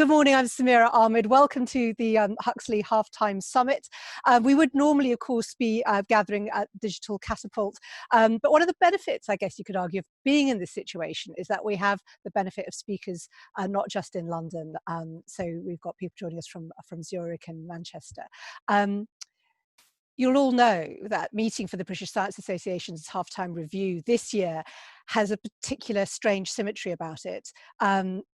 Good morning, I'm Samira Ahmed. Welcome to the Huxley Halftime Summit. We would normally, of course, be gathering at Digital Catapult, but one of the benefits, I guess you could argue, of being in this situation is that we have the benefit of speakers not just in London. So we've got people joining us from Zurich and Manchester. You'll all know that meeting for the British Science Association's halftime review this year has a particular strange symmetry about it.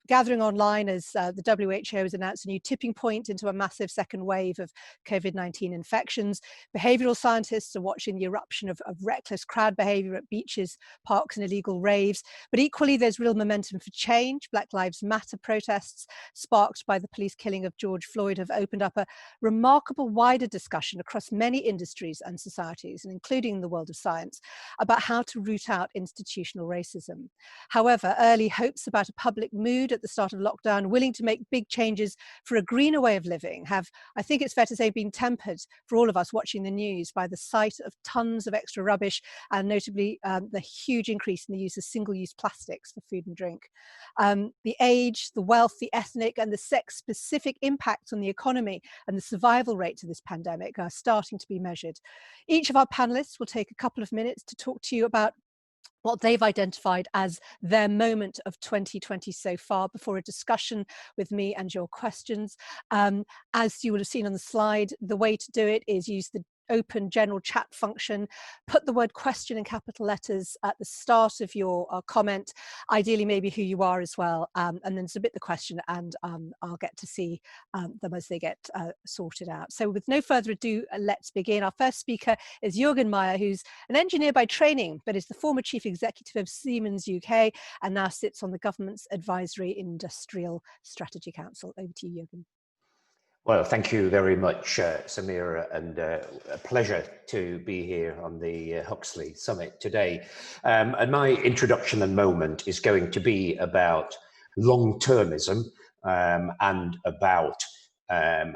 Gathering online as the WHO has announced a new tipping point into a massive second wave of COVID-19 infections. Behavioural scientists are watching the eruption of reckless crowd behaviour at beaches, parks and illegal raves. But equally, there's real momentum for change. Black Lives Matter protests, sparked by the police killing of George Floyd, have opened up a remarkable wider discussion across many industries and societies, and including the world of science, about how to root out institutional racism. However, early hopes about a public mood at the start of lockdown, willing to make big changes for a greener way of living, have, I think it's fair to say, been tempered for all of us watching the news by the sight of tons of extra rubbish, and notably the huge increase in the use of single-use plastics for food and drink. The age, the wealth, the ethnic and the sex-specific impacts on the economy and the survival rates of this pandemic are starting to be measured. Each of our panelists will take a couple of minutes to talk to you about what they've identified as their moment of 2020 so far, before a discussion with me and your questions. As you will have seen on the slide, the way to do it is use the open general chat function, put the word question in capital letters at the start of your comment, ideally maybe who you are as well, and then submit the question, and I'll get to see them as they get sorted out. So with no further ado, let's begin. Our first speaker is Juergen Maier, who's an engineer by training, but is the former chief executive of Siemens UK and now sits on the government's Advisory Industrial Strategy Council. Over to you, Juergen. Well, thank you very much, Samira, and a pleasure to be here on the Huxley Summit today. And my introduction and moment is going to be about long-termism and about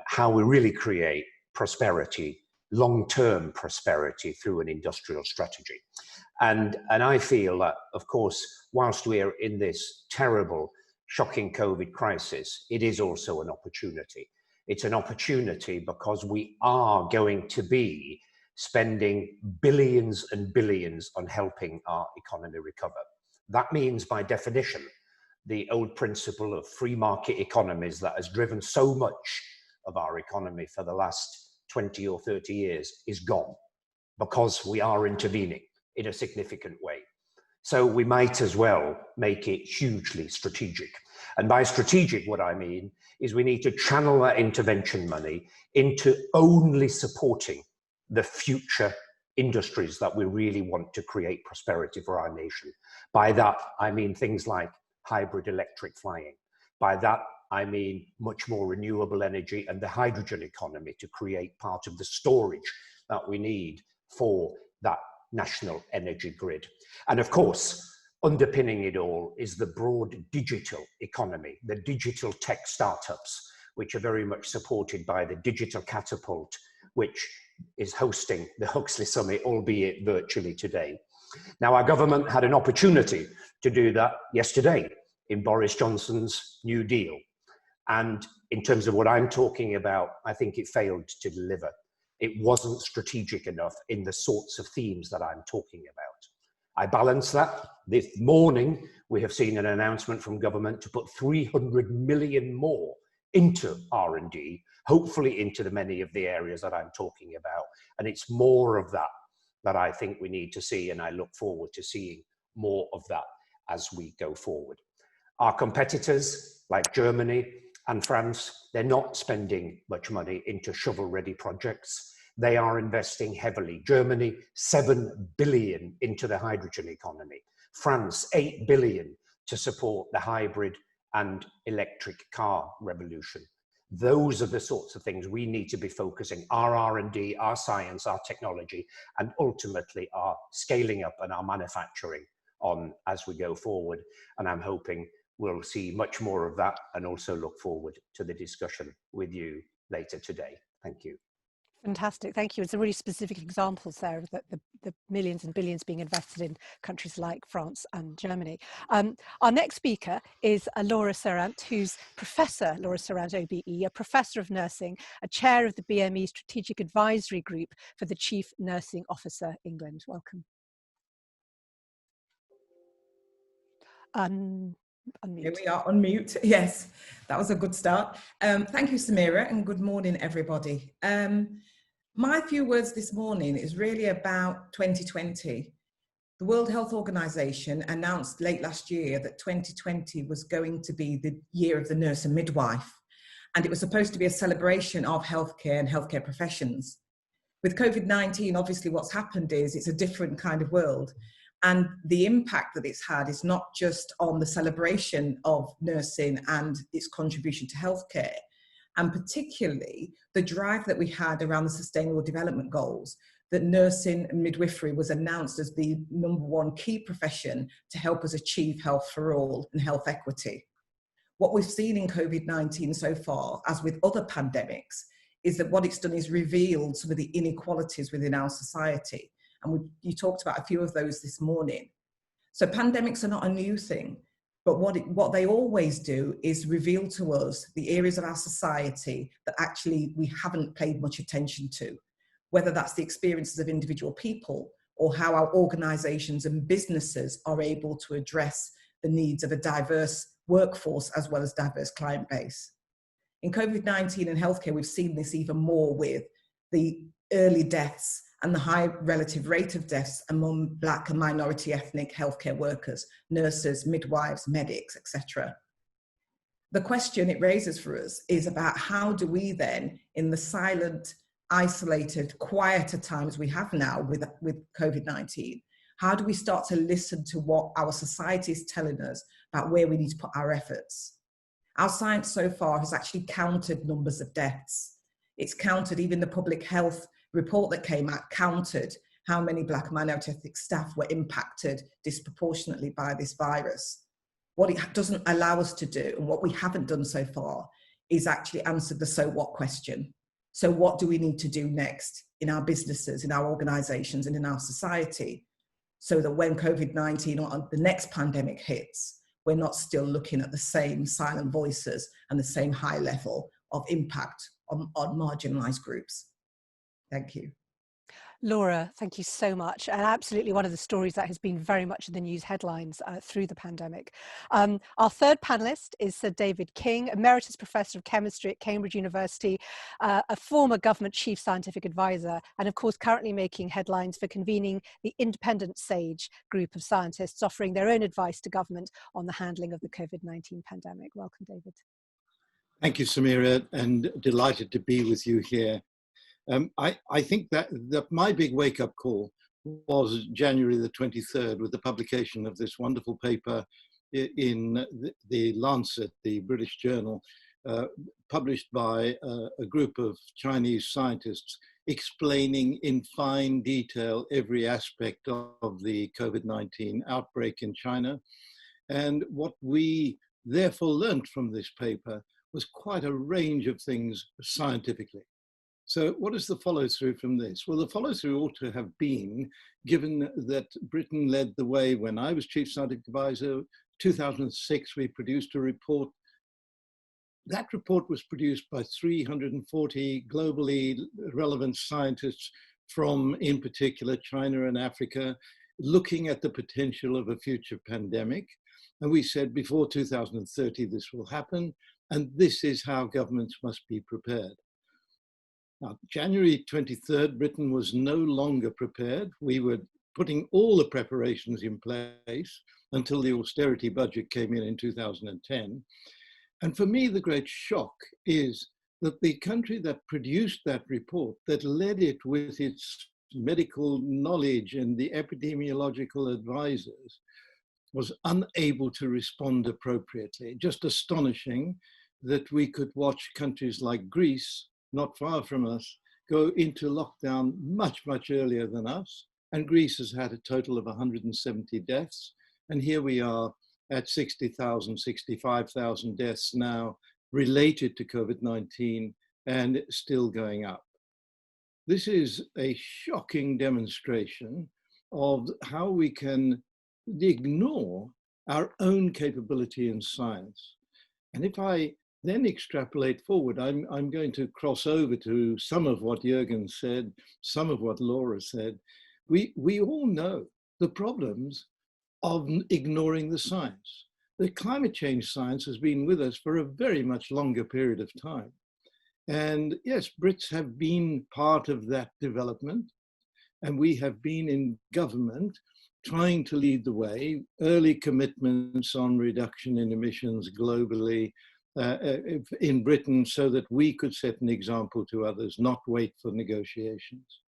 how we really create prosperity, long-term prosperity through an industrial strategy. And I feel that, of course, whilst we are in this terrible, shocking COVID crisis, it is also an opportunity. It's an opportunity because we are going to be spending billions and billions on helping our economy recover. That means, by definition, the old principle of free market economies that has driven so much of our economy for the last 20 or 30 years is gone, because we are intervening in a significant way. So we might as well make it hugely strategic. And by strategic, what I mean is we need to channel that intervention money into only supporting the future industries that we really want to create prosperity for our nation. By that, I mean things like hybrid electric flying. By that, I mean much more renewable energy and the hydrogen economy to create part of the storage that we need for that national energy grid. And of course, underpinning it all is the broad digital economy, the digital tech startups, which are very much supported by the Digital Catapult, which is hosting the Huxley Summit, albeit virtually today. Now, our government had an opportunity to do that yesterday in Boris Johnson's New Deal. And in terms of what I'm talking about, I think it failed to deliver. It wasn't strategic enough in the sorts of themes that I'm talking about. I balance that. This morning, we have seen an announcement from government to put 300 million more into R&D, hopefully into the many of the areas that I'm talking about. And it's more of that that I think we need to see, and I look forward to seeing more of that as we go forward. Our competitors, like Germany and France, they're not spending much money into shovel-ready projects. They are investing heavily. Germany, 7 billion into the hydrogen economy. France, 8 billion to support the hybrid and electric car revolution. Those are the sorts of things we need to be focusing our R&D, our science, our technology, and ultimately our scaling up and our manufacturing on as we go forward. And I'm hoping we'll see much more of that, and also look forward to the discussion with you later today. Thank you. Fantastic, thank you. It's some really specific examples there of the millions and billions being invested in countries like France and Germany. Our next speaker is Laura Serrant, who's Professor Laura Serrant OBE, a Professor of Nursing, a Chair of the BME Strategic Advisory Group for the Chief Nursing Officer England. Welcome. Unmute. Here we are on mute. Yes, that was a good start. Thank you, Samira, and good morning, everybody. My few words this morning is really about 2020. The World Health Organization announced late last year that 2020 was going to be the year of the nurse and midwife, and it was supposed to be a celebration of healthcare and healthcare professions. With COVID-19, obviously what's happened is it's a different kind of world. And the impact that it's had is not just on the celebration of nursing and its contribution to healthcare, and particularly the drive that we had around the Sustainable Development Goals, that nursing and midwifery was announced as the #1 key profession to help us achieve health for all and health equity. What we've seen in COVID-19 so far, as with other pandemics, is that what it's done is revealed some of the inequalities within our society. And you talked about a few of those this morning. So pandemics are not a new thing, but what they always do is reveal to us the areas of our society that actually we haven't paid much attention to, whether that's the experiences of individual people or how our organizations and businesses are able to address the needs of a diverse workforce as well as diverse client base. In COVID-19 and healthcare, we've seen this even more with the early deaths and the high relative rate of deaths among Black and minority ethnic healthcare workers, nurses, midwives, medics, etc. The question it raises for us is about how do we then, in the silent, isolated, quieter times we have now with COVID-19, how do we start to listen to what our society is telling us about where we need to put our efforts? Our science so far has actually counted numbers of deaths. It's counted, even the public health report that came out counted how many Black and minority ethnic staff were impacted disproportionately by this virus. What it doesn't allow us to do, and what we haven't done so far, is actually answer the so what question. So what do we need to do next in our businesses, in our organizations, and in our society, so that when COVID-19 or the next pandemic hits, we're not still looking at the same silent voices and the same high level of impact on marginalized groups. Thank you. Laura, thank you so much. And absolutely one of the stories that has been very much in the news headlines through the pandemic. Our third panelist is Sir David King, Emeritus Professor of Chemistry at Cambridge University, a former government chief scientific advisor, and of course currently making headlines for convening the Independent SAGE group of scientists offering their own advice to government on the handling of the COVID-19 pandemic. Welcome, David. Thank you, Samira, and delighted to be with you here. I think that my big wake-up call was January the 23rd with the publication of this wonderful paper in the Lancet, the British journal, published by a group of Chinese scientists explaining in fine detail every aspect of the COVID-19 outbreak in China. And what we therefore learned from this paper was quite a range of things scientifically. So what is the follow through from this? Well, the follow through ought to have been, given that Britain led the way when I was Chief Scientific Advisor, 2006, we produced a report. That report was produced by 340 globally relevant scientists from, in particular, China and Africa, looking at the potential of a future pandemic. And we said before 2030, this will happen. And this is how governments must be prepared. Now, January 23rd, Britain was no longer prepared. We were putting all the preparations in place until the austerity budget came in 2010. And for me, the great shock is that the country that produced that report, that led it with its medical knowledge and the epidemiological advisors, was unable to respond appropriately. Just astonishing that we could watch countries like Greece, not far from us, go into lockdown much, much earlier than us. And Greece has had a total of 170 deaths. And here we are at 60,000, 65,000 deaths now related to COVID-19 and still going up. This is a shocking demonstration of how we can ignore our own capability in science. And if I then extrapolate forward, I'm going to cross over to some of what Juergen said, some of what Laura said. We all know the problems of ignoring the science. The climate change science has been with us for a very much longer period of time. And yes, Brits have been part of that development, and we have been in government trying to lead the way, early commitments on reduction in emissions globally in Britain so that we could set an example to others, not wait for negotiations.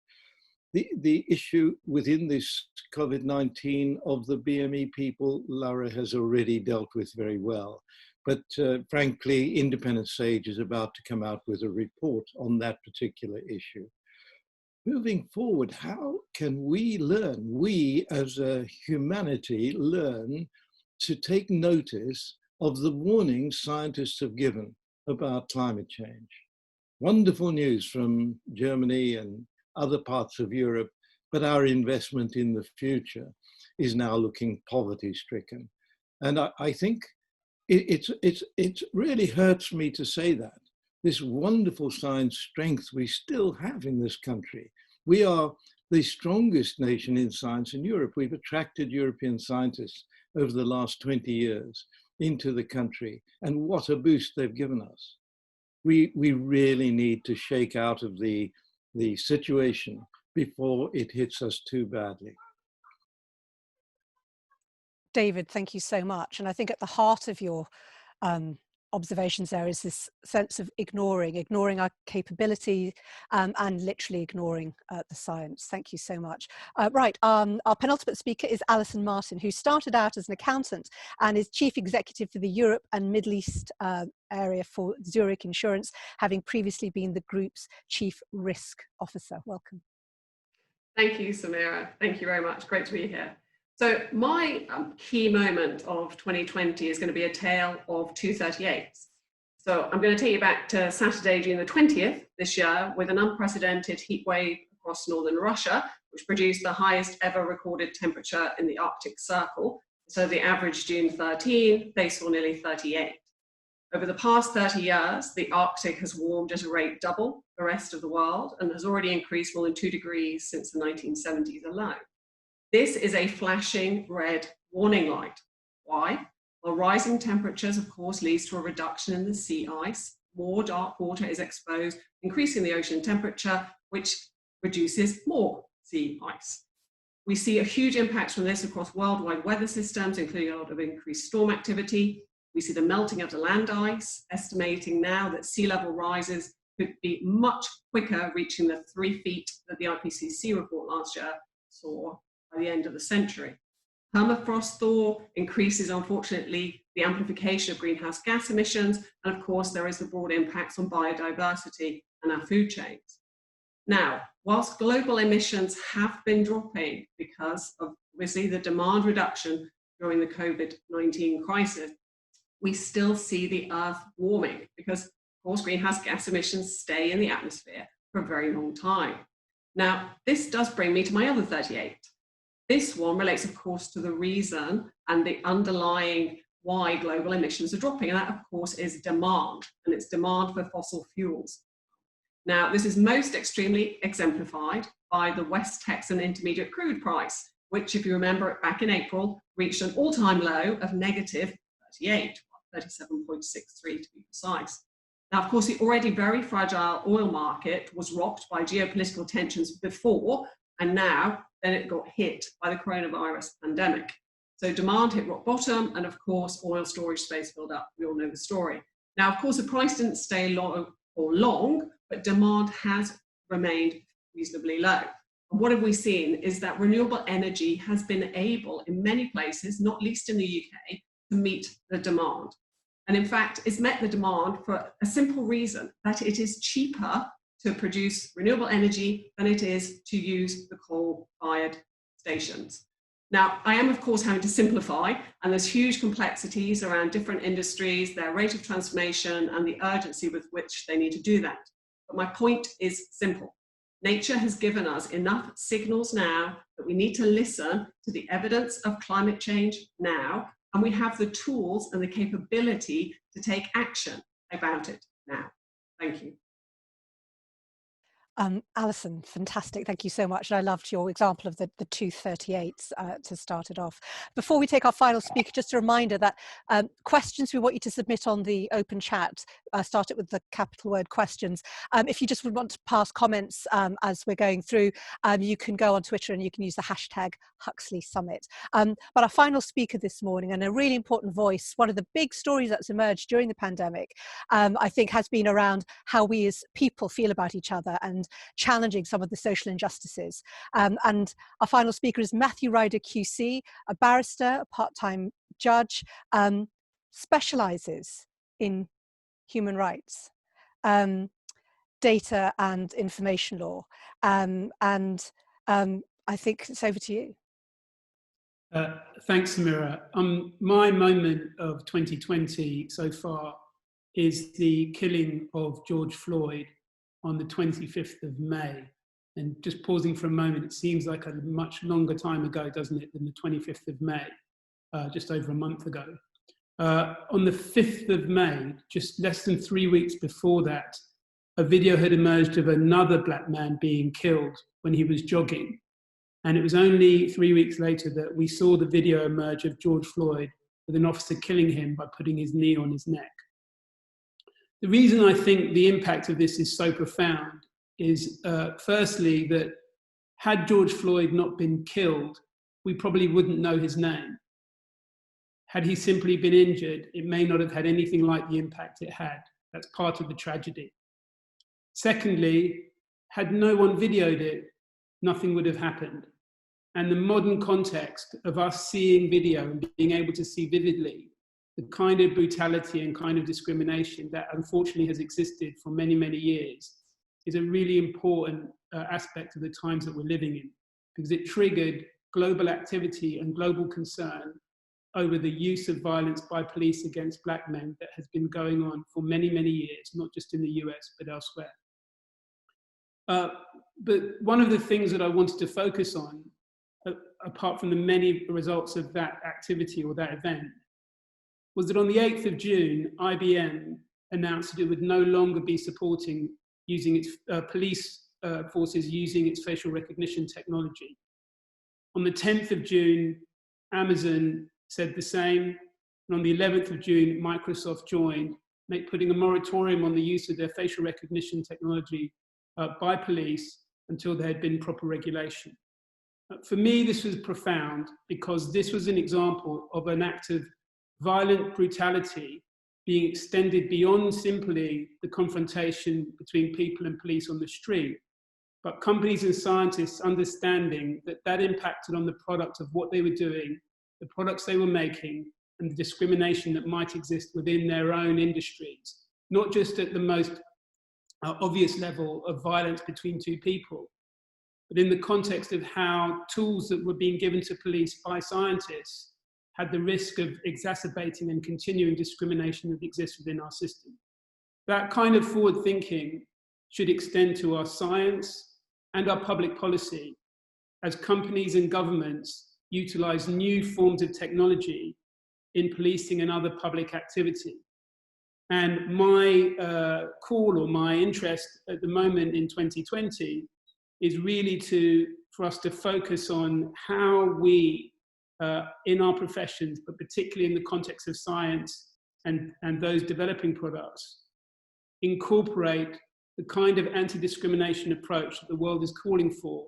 The issue within this COVID-19 of the BME people, Laura has already dealt with very well. But frankly, Independent Sage is about to come out with a report on that particular issue. Moving forward, how can we learn, we as a humanity learn to take notice of the warnings scientists have given about climate change? Wonderful news from Germany and other parts of Europe, but our investment in the future is now looking poverty-stricken. And I think it really hurts me to say that. This wonderful science strength we still have in this country. We are the strongest nation in science in Europe. We've attracted European scientists over the last 20 years into the country, and what a boost they've given us. We really need to shake out of the situation before it hits us too badly. David, thank you so much. And I think at the heart of your observations there is this sense of ignoring our capability and literally ignoring the science. Thank you so much. Right, our penultimate speaker is Alison Martin, who started out as an accountant and is Chief Executive for the Europe and Middle East area for Zurich Insurance, having previously been the group's Chief Risk Officer. Welcome. Thank you, Samira. Thank you very much. Great to be here. So my key moment of 2020 is going to be a tale of two 38s. So I'm going to take you back to Saturday, June the 20th this year, with an unprecedented heat wave across northern Russia, which produced the highest ever recorded temperature in the Arctic Circle. So the average June 13, they saw nearly 38. Over the past 30 years, the Arctic has warmed at a rate double the rest of the world and has already increased more than 2 degrees since the 1970s alone. This is a flashing red warning light. Why? Well, rising temperatures, of course, leads to a reduction in the sea ice. More dark water is exposed, increasing the ocean temperature, which produces more sea ice. We see a huge impact from this across worldwide weather systems, including a lot of increased storm activity. We see the melting of the land ice, estimating now that sea level rises could be much quicker, reaching the 3 feet that the IPCC report last year saw by the end of the century. Permafrost thaw increases, unfortunately, the amplification of greenhouse gas emissions, and of course there is the broad impacts on biodiversity and our food chains. Now, whilst global emissions have been dropping because of obviously the demand reduction during the COVID-19 crisis, we still see the Earth warming because, of course, greenhouse gas emissions stay in the atmosphere for a very long time. Now, this does bring me to my other 38. This one relates, of course, to the reason and the underlying why global emissions are dropping, and that, of course, is demand, and it's demand for fossil fuels. Now, this is most extremely exemplified by the West Texan Intermediate crude price, which, if you remember, back in April, reached an all-time low of negative 38, 37.63 to be precise. Now, of course, the already very fragile oil market was rocked by geopolitical tensions before, and now then it got hit by the coronavirus pandemic. So demand hit rock bottom, and of course, oil storage space filled up. We all know the story. Now, of course, the price didn't stay low for long, but demand has remained reasonably low. And what have we seen is that renewable energy has been able, in many places, not least in the UK, to meet the demand. And in fact, it's met the demand for a simple reason, that it is cheaper to produce renewable energy than it is to use the coal-fired stations. Now, I am, of course, having to simplify, and there's huge complexities around different industries, their rate of transformation, and the urgency with which they need to do that. But my point is simple. Nature has given us enough signals now that we need to listen to the evidence of climate change now, and we have the tools and the capability to take action about it now. Thank you. Alison, fantastic. Thank you so much. And I loved your example of the 238s to start it off. Before we take our final speaker, just a reminder that questions we want you to submit on the open chat, start it with the capital word questions. If you just would want to pass comments as we're going through, you can go on Twitter and you can use the hashtag Huxley Summit. But our final speaker this morning, and a really important voice, one of the big stories that's emerged during the pandemic, I think has been around how we as people feel about each other and challenging some of the social injustices. And our final speaker is Matthew Ryder QC, a barrister, a part-time judge, specialises in human rights, data and information law. I think it's over to you. Thanks, Samira. My moment of 2020 so far is the killing of George Floyd on the 25th of May. And just pausing for a moment, it seems like a much longer time ago, doesn't it, than the 25th of May, just over a month ago. On the 5th of May, just less than 3 weeks before that, a video had emerged of another black man being killed when he was jogging. And it was only 3 weeks later that we saw the video emerge of George Floyd with an officer killing him by putting his knee on his neck. The reason I think the impact of this is so profound is, firstly, that had George Floyd not been killed, we probably wouldn't know his name. Had he simply been injured, it may not have had anything like the impact it had. That's part of the tragedy. Secondly, had no one videoed it, nothing would have happened. And the modern context of us seeing video and being able to see vividly the kind of brutality and kind of discrimination that unfortunately has existed for many, many years is a really important aspect of the times that we're living in, because it triggered global activity and global concern over the use of violence by police against black men that has been going on for many, many years, not just in the US, but elsewhere. But one of the things that I wanted to focus on, apart from the many results of that activity or that event, was that on the 8th of June, IBM announced that it would no longer be supporting using its police forces using its facial recognition technology. On the 10th of June, Amazon said the same. And on the 11th of June, Microsoft joined, putting a moratorium on the use of their facial recognition technology by police until there had been proper regulation. For me, this was profound because this was an example of an act of violent brutality being extended beyond simply the confrontation between people and police on the street, but companies and scientists understanding that that impacted on the product of what they were doing, the products they were making, and the discrimination that might exist within their own industries, not just at the most obvious level of violence between two people, but in the context of how tools that were being given to police by scientists had the risk of exacerbating and continuing discrimination that exists within our system. That kind of forward thinking should extend to our science and our public policy as companies and governments utilize new forms of technology in policing and other public activity. And my call or my interest at the moment in 2020 is really for us to focus on how we, in our professions, but particularly in the context of science and those developing products, incorporate the kind of anti-discrimination approach that the world is calling for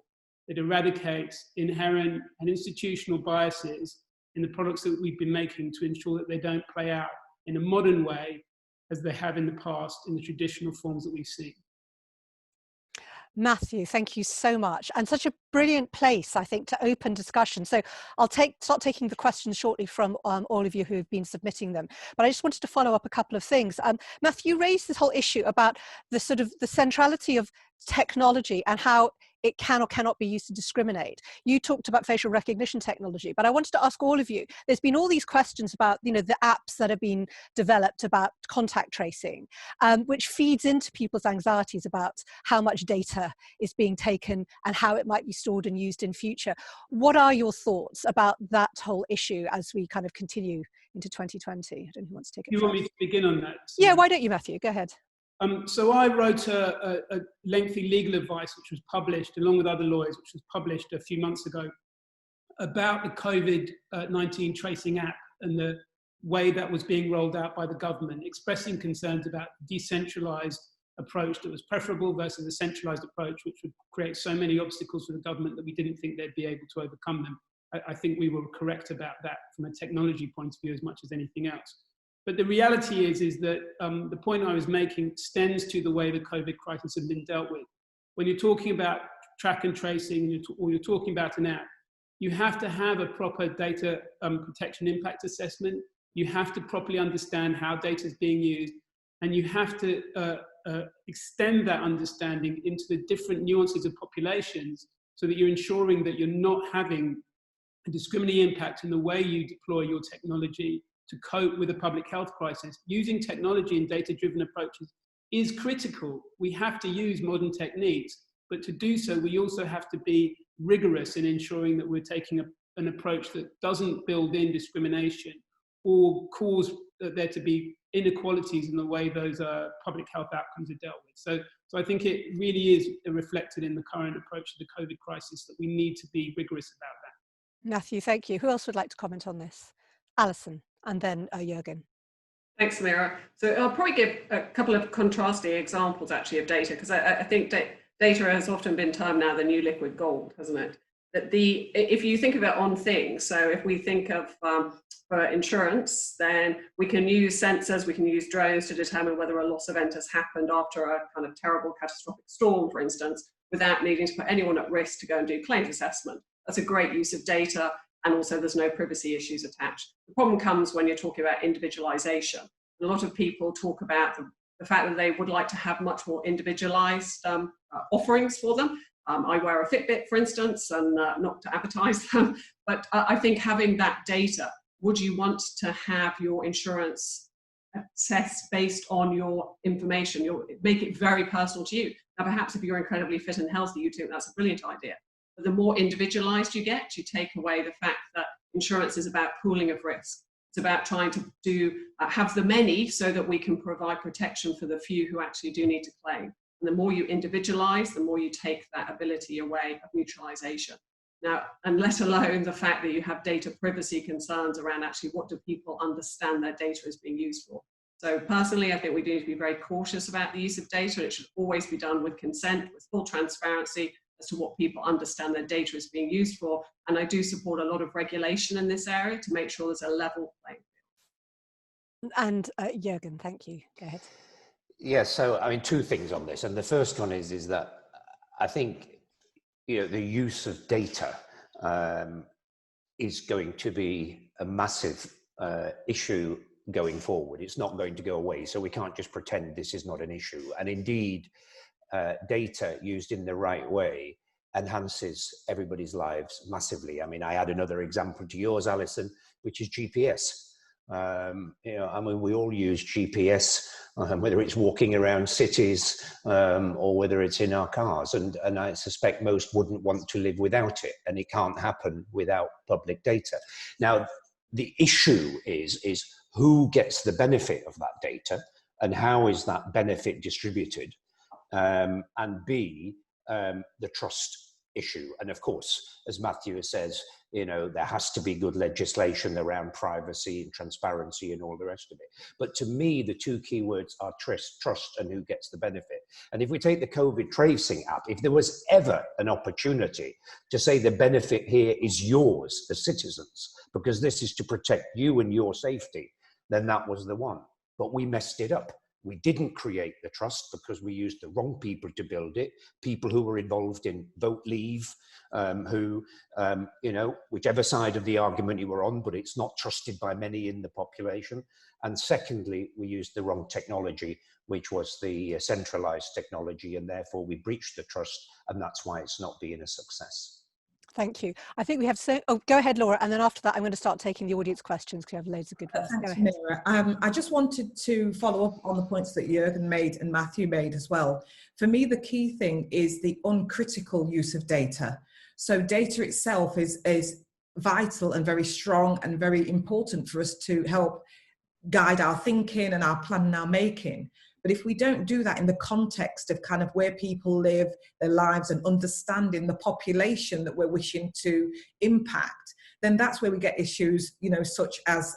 that eradicates inherent and institutional biases in the products that we've been making to ensure that they don't play out in a modern way as they have in the past in the traditional forms that we've seen. Matthew, thank you so much. And such a brilliant place, I think, to open discussion. So I'll start taking the questions shortly from all of you who have been submitting them. But I just wanted to follow up a couple of things. Matthew, you raised this whole issue about the centrality of technology and how it can or cannot be used to discriminate. You talked about facial recognition technology, but I wanted to ask all of you, there's been all these questions about, you know, the apps that have been developed about contact tracing, which feeds into people's anxieties about how much data is being taken and how it might be stored and used in future. What are your thoughts about that whole issue as we kind of continue into 2020? I don't know who wants to take it. You want me to begin on that? So, yeah, why don't you, Matthew? Go ahead. So I wrote a lengthy legal advice, which was published, along with other lawyers, which was published a few months ago, about the COVID-19 tracing app and the way that was being rolled out by the government, expressing concerns about the decentralized approach that was preferable versus a centralized approach, which would create so many obstacles for the government that we didn't think they'd be able to overcome them. I think we were correct about that from a technology point of view as much as anything else. But the reality is that the point I was making extends to the way the COVID crisis has been dealt with. When you're talking about track and tracing, or you're talking about an app, you have to have a proper data protection impact assessment. You have to properly understand how data is being used, and you have to extend that understanding into the different nuances of populations so that you're ensuring that you're not having a discriminating impact in the way you deploy your technology to cope with a public health crisis. Using technology and data-driven approaches is critical. We have to use modern techniques, but to do so, we also have to be rigorous in ensuring that we're taking an approach that doesn't build in discrimination or cause there to be inequalities in the way those public health outcomes are dealt with. So I think it really is reflected in the current approach to the COVID crisis that we need to be rigorous about that. Matthew, thank you. Who else would like to comment on this? Alison, and then Juergen. Thanks, Samira. So I'll probably give a couple of contrasting examples actually of data, because I think data has often been termed now the new liquid gold, hasn't it? That if you think of it on things, so if we think of for insurance, then we can use sensors, we can use drones to determine whether a loss event has happened after a kind of terrible catastrophic storm, for instance, without needing to put anyone at risk to go and do claims assessment. That's a great use of data, and also there's no privacy issues attached. The problem comes when you're talking about individualization. A lot of people talk about the fact that they would like to have much more individualized offerings for them. I wear a Fitbit, for instance, and not to advertise them, but I think having that data, would you want to have your insurance assessed based on your information? Make it very personal to you. Now, perhaps if you're incredibly fit and healthy, you think that's a brilliant idea. But the more individualized you get, you take away the fact that insurance is about pooling of risk. It's about trying to have the many so that we can provide protection for the few who actually do need to claim. And the more you individualize, the more you take that ability away of mutualization. Now, and let alone the fact that you have data privacy concerns around actually what do people understand their data is being used for. So personally, I think we do need to be very cautious about the use of data. It should always be done with consent, with full transparency as to what people understand their data is being used for. And I do support a lot of regulation in this area to make sure there's a level playing field. And Juergen, thank you. Go ahead. Yes, so I mean, two things on this. And the first one is that I think, you know, the use of data is going to be a massive issue going forward. It's not going to go away. So we can't just pretend this is not an issue. And indeed, data used in the right way enhances everybody's lives massively. I mean, I add another example to yours, Alison, which is GPS. You know, I mean, we all use GPS, whether it's walking around cities or whether it's in our cars. And I suspect most wouldn't want to live without it. And it can't happen without public data. Now, the issue is who gets the benefit of that data and how is that benefit distributed? And B, the trust issue. And of course, as Matthew says, you know, there has to be good legislation around privacy and transparency and all the rest of it. But to me, the two key words are trust and who gets the benefit. And if we take the COVID tracing app, if there was ever an opportunity to say the benefit here is yours as citizens, because this is to protect you and your safety, then that was the one. But we messed it up. We didn't create the trust because we used the wrong people to build it, people who were involved in vote leave, who, you know, whichever side of the argument you were on, but it's not trusted by many in the population. And secondly, we used the wrong technology, which was the centralized technology, and therefore we breached the trust, and that's why it's not been a success. Thank you. I think we have go ahead, Laura, and then after that I'm going to start taking the audience questions because we have loads of good ones. Thanks, Samira. I just wanted to follow up on the points that Juergen made and Matthew made as well. For me, the key thing is the uncritical use of data. So data itself is vital and very strong and very important for us to help guide our thinking and our plan and our making. But if we don't do that in the context of kind of where people live, their lives, and understanding the population that we're wishing to impact, then that's where we get issues, you know, such as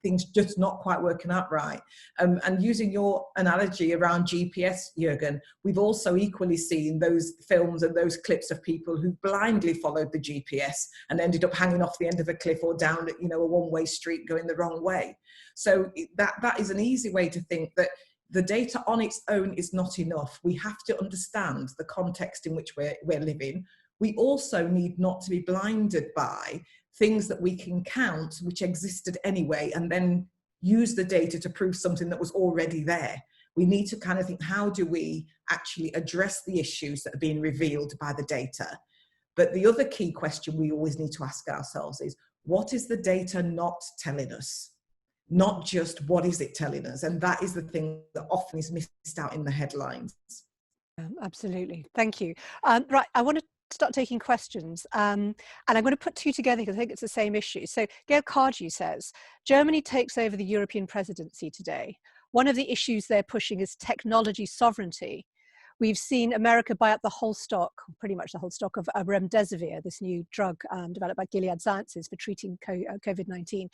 things just not quite working out right. And using your analogy around GPS, Juergen, we've also equally seen those films and those clips of people who blindly followed the GPS and ended up hanging off the end of a cliff or down, you know, a one-way street going the wrong way. So that is an easy way to think that the data on its own is not enough. We have to understand the context in which we're living. We also need not to be blinded by things that we can count, which existed anyway, and then use the data to prove something that was already there. We need to kind of think, how do we actually address the issues that are being revealed by the data? But the other key question we always need to ask ourselves is, what is the data not telling us? Not just what is it telling us? And that is the thing that often is missed out in the headlines. Absolutely. Thank you. Right, I want to start taking questions. And I'm going to put two together because I think it's the same issue. So Gail Cardew says, Germany takes over the European presidency today. One of the issues they're pushing is technology sovereignty. We've seen America buy up the whole stock, pretty much the whole stock of remdesivir, this new drug developed by Gilead Sciences for treating COVID-19.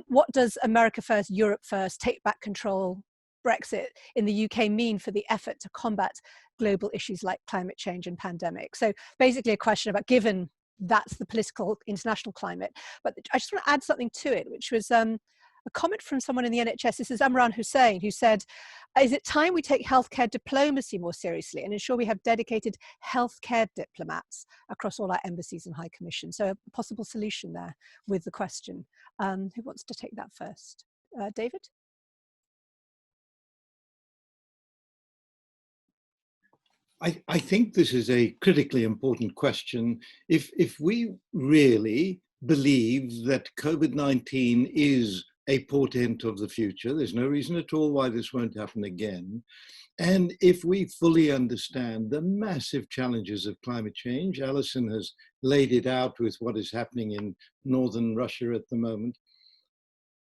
What does America first, Europe first, take back control, Brexit in the UK mean for the effort to combat global issues like climate change and pandemic? So basically a question about, given that's the political international climate, but I just want to add something to it, which was a comment from someone in the NHS. This is Imran Hussain, who said, is it time we take healthcare diplomacy more seriously and ensure we have dedicated healthcare diplomats across all our embassies and high commissions? So a possible solution there with the question. Who wants to take that first? David? I think this is a critically important question. If we really believe that COVID-19 is a portent of the future, there's no reason at all why this won't happen again. And if we fully understand the massive challenges of climate change, Alison has laid it out with what is happening in northern Russia at the moment,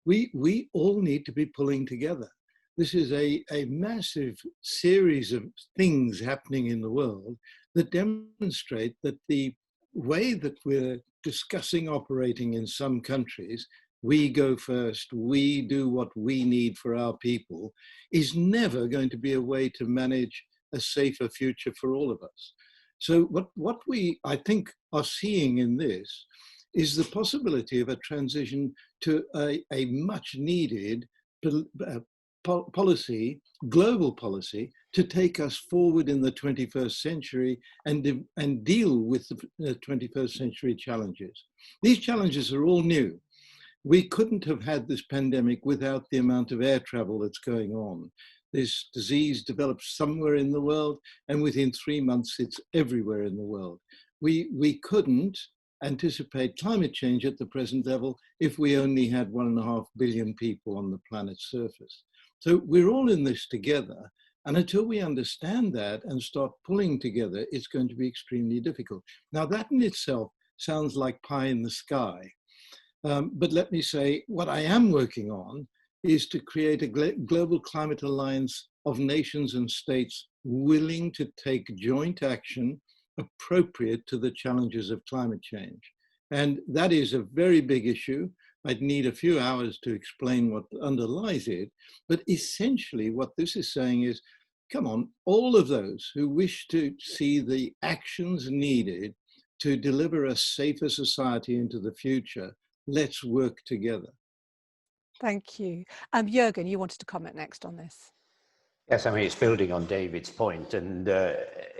we all need to be pulling together. This is a massive series of things happening in the world that demonstrate that the way that we're discussing operating in some countries, we go first, we do what we need for our people, is never going to be a way to manage a safer future for all of us. So what we, I think, are seeing in this is the possibility of a transition to a much needed policy, global policy, to take us forward in the 21st century and deal with the 21st century challenges. These challenges are all new. We couldn't have had this pandemic without the amount of air travel that's going on. This disease developed somewhere in the world, and within 3 months, it's everywhere in the world. We couldn't anticipate climate change at the present level if we only had 1.5 billion people on the planet's surface. So we're all in this together. And until we understand that and start pulling together, it's going to be extremely difficult. Now, that in itself sounds like pie in the sky. But let me say, what I am working on is to create a global climate alliance of nations and states willing to take joint action appropriate to the challenges of climate change. And that is a very big issue. I'd need a few hours to explain what underlies it. But essentially what this is saying is, come on, all of those who wish to see the actions needed to deliver a safer society into the future, let's work together. Thank you. Juergen, you wanted to comment next on this. Yes, I mean, it's building on David's point, and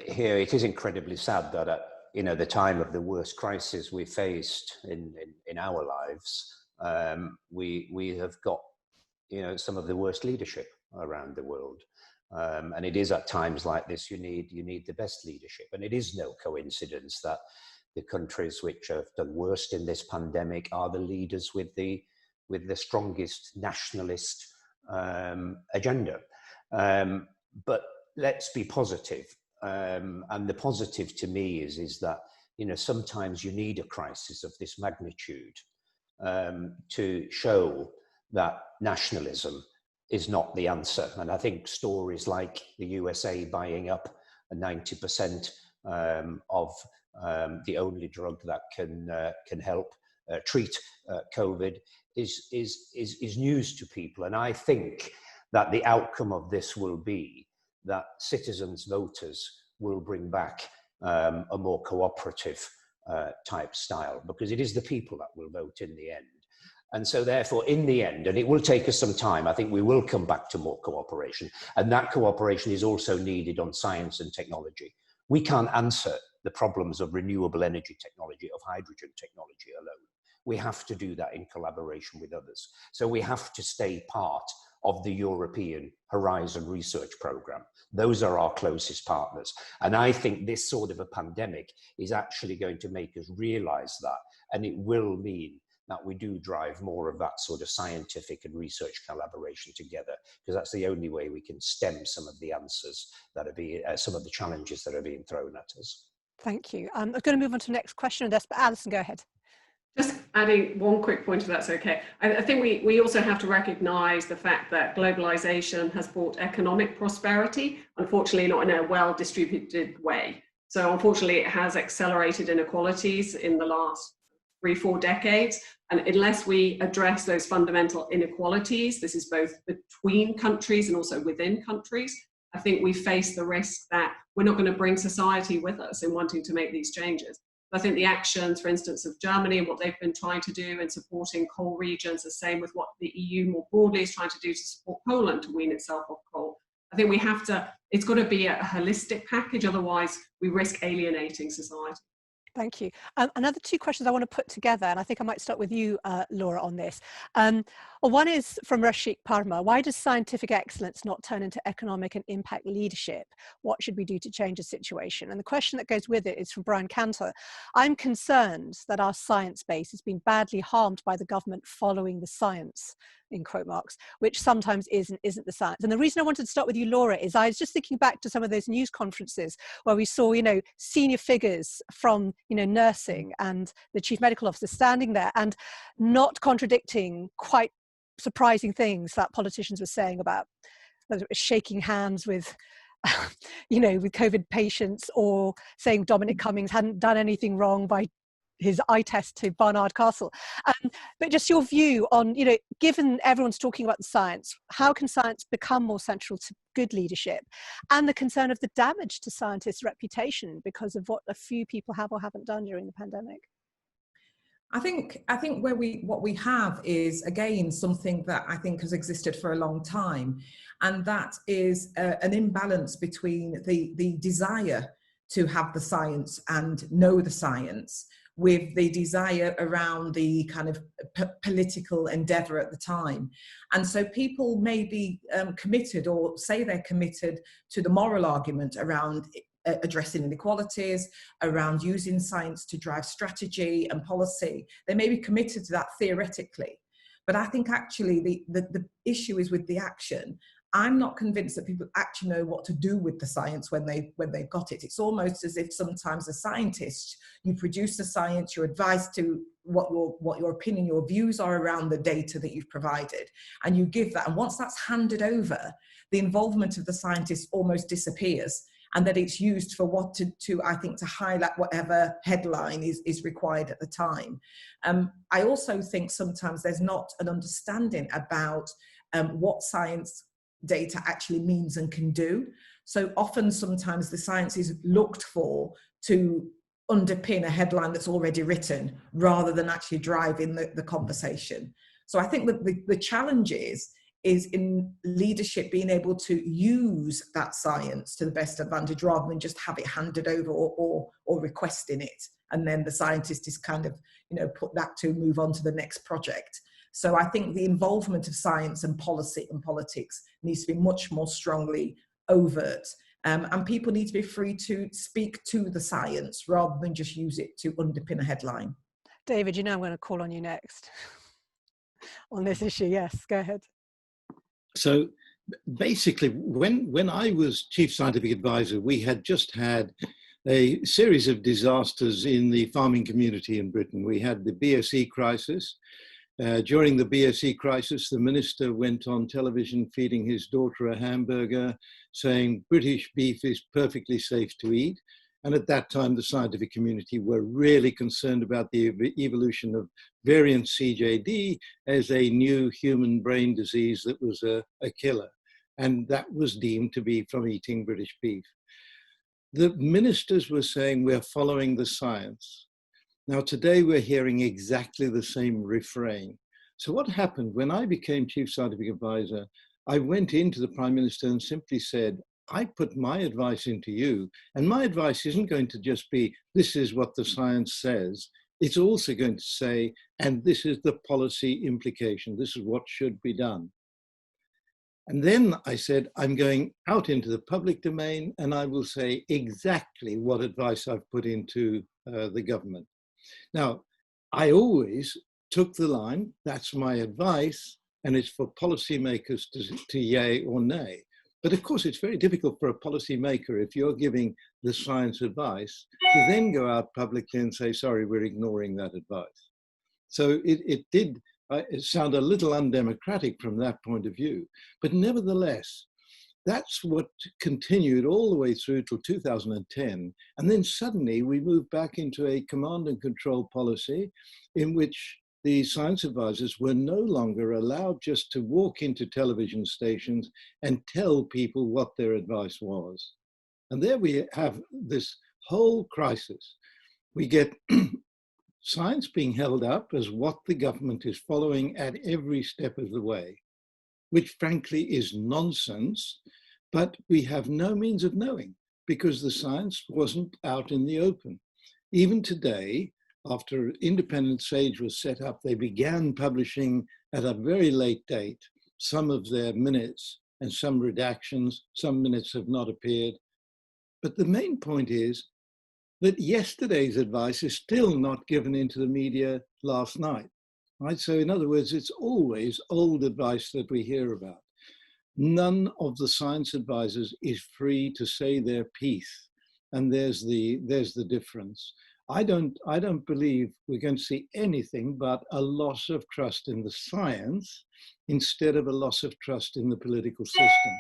here it is incredibly sad that at the time of the worst crisis we faced in our lives, we have got some of the worst leadership around the world, and it is at times like this you need the best leadership, and it is no coincidence that the countries which have done worst in this pandemic are the leaders with the strongest nationalist agenda. But let's be positive. And the positive to me is that, sometimes you need a crisis of this magnitude to show that nationalism is not the answer. And I think stories like the USA buying up 90% of the only drug that can help treat COVID is news to people. And I think that the outcome of this will be that citizens, voters will bring back a more cooperative type style, because it is the people that will vote in the end. And so therefore, in the end, and it will take us some time, I think we will come back to more cooperation. And that cooperation is also needed on science and technology. We can't answer the problems of renewable energy technology, of hydrogen technology alone. We have to do that in collaboration with others. So we have to stay part of the European Horizon Research Programme. Those are our closest partners. And I think this sort of a pandemic is actually going to make us realise that, and it will mean that we do drive more of that sort of scientific and research collaboration together, because that's the only way we can stem some of the answers that are being, some of the challenges that are being thrown at us. Thank you. I'm going to move on to the next question on this, but Alison, go ahead. Just adding one quick point, if that's okay. I think we also have to recognise the fact that globalisation has brought economic prosperity, unfortunately not in a well-distributed way. So unfortunately it has accelerated inequalities in the last 3-4 decades. And unless we address those fundamental inequalities, this is both between countries and also within countries, I think we face the risk that we're not going to bring society with us in wanting to make these changes. I think the actions, for instance, of Germany and what they've been trying to do in supporting coal regions, the same with what the EU more broadly is trying to do to support Poland to wean itself off coal. I think we have to, it's got to be a holistic package, otherwise we risk alienating society. Thank you. Another 2 questions I want to put together, and I think I might start with you, Laura, on this. One is from Rashik Parma. Why does scientific excellence not turn into economic and impact leadership? What should we do to change the situation? And the question that goes with it is from Brian Cantor. I'm concerned that our science base has been badly harmed by the government following the science, in quote marks, which sometimes isn't the science. And the reason I wanted to start with you, Laura, is I was just thinking back to some of those news conferences where we saw, senior figures from, nursing and the chief medical officer standing there and not contradicting quite surprising things that politicians were saying about whether it was shaking hands with, with COVID patients, or saying Dominic Cummings hadn't done anything wrong by his eye test to Barnard Castle. But just your view on, given everyone's talking about the science, how can science become more central to good leadership, and the concern of the damage to scientists' reputation because of what a few people have or haven't done during the pandemic? I think what we have is, again, something that I think has existed for a long time, and that is an imbalance between the desire to have the science and know the science, with the desire around the kind of political endeavour at the time. And so people may be committed, or say they're committed, to the moral argument around addressing inequalities, around using science to drive strategy and policy. They may be committed to that theoretically. But I think actually the issue is with the action. I'm not convinced that people actually know what to do with the science when they've got it. It's almost as if sometimes as scientists, you produce the science, you're advised to what your opinion, your views are around the data that you've provided, and you give that. And once that's handed over, the involvement of the scientist almost disappears, and that it's used for what to I think, to highlight whatever headline is required at the time. I also think sometimes there's not an understanding about what science data actually means and can do. So often, sometimes the science is looked for to underpin a headline that's already written, rather than actually driving the conversation. So I think that the challenge is is in leadership being able to use that science to the best advantage rather than just have it handed over or requesting it. And then the scientist is kind of, put that to move on to the next project. So I think the involvement of science and policy and politics needs to be much more strongly overt. And people need to be free to speak to the science rather than just use it to underpin a headline. David, I'm going to call on you next on this issue. Yes, go ahead. So basically, when I was Chief Scientific Advisor, we had just had a series of disasters in the farming community in Britain. We had the BSE crisis. During the BSE crisis, the minister went on television feeding his daughter a hamburger, saying British beef is perfectly safe to eat. And at that time, the scientific community were really concerned about the evolution of variant CJD as a new human brain disease that was a killer. And that was deemed to be from eating British beef. The ministers were saying we're following the science. Now, today we're hearing exactly the same refrain. So what happened when I became Chief Scientific Advisor, I went into the Prime Minister and simply said, I put my advice into you, and my advice isn't going to just be, this is what the science says. It's also going to say, and this is the policy implication. This is what should be done. And then I said, I'm going out into the public domain, and I will say exactly what advice I've put into the government. Now, I always took the line, that's my advice, and it's for policymakers to yay or nay. But of course, it's very difficult for a policymaker, if you're giving the science advice, to then go out publicly and say, sorry, we're ignoring that advice. So it did sound a little undemocratic from that point of view. But nevertheless, that's what continued all the way through till 2010. And then suddenly we moved back into a command and control policy in which the science advisors were no longer allowed just to walk into television stations and tell people what their advice was. And there we have this whole crisis. We get science being held up as what the government is following at every step of the way, which frankly is nonsense, but we have no means of knowing because the science wasn't out in the open. Even today, after Independent Sage was set up, they began publishing at a very late date some of their minutes and some redactions. Some minutes have not appeared. But the main point is that yesterday's advice is still not given into the media last night. Right? So in other words, it's always old advice that we hear about. None of the science advisors is free to say their piece. And there's the difference. I don't believe we're going to see anything but a loss of trust in the science instead of a loss of trust in the political system.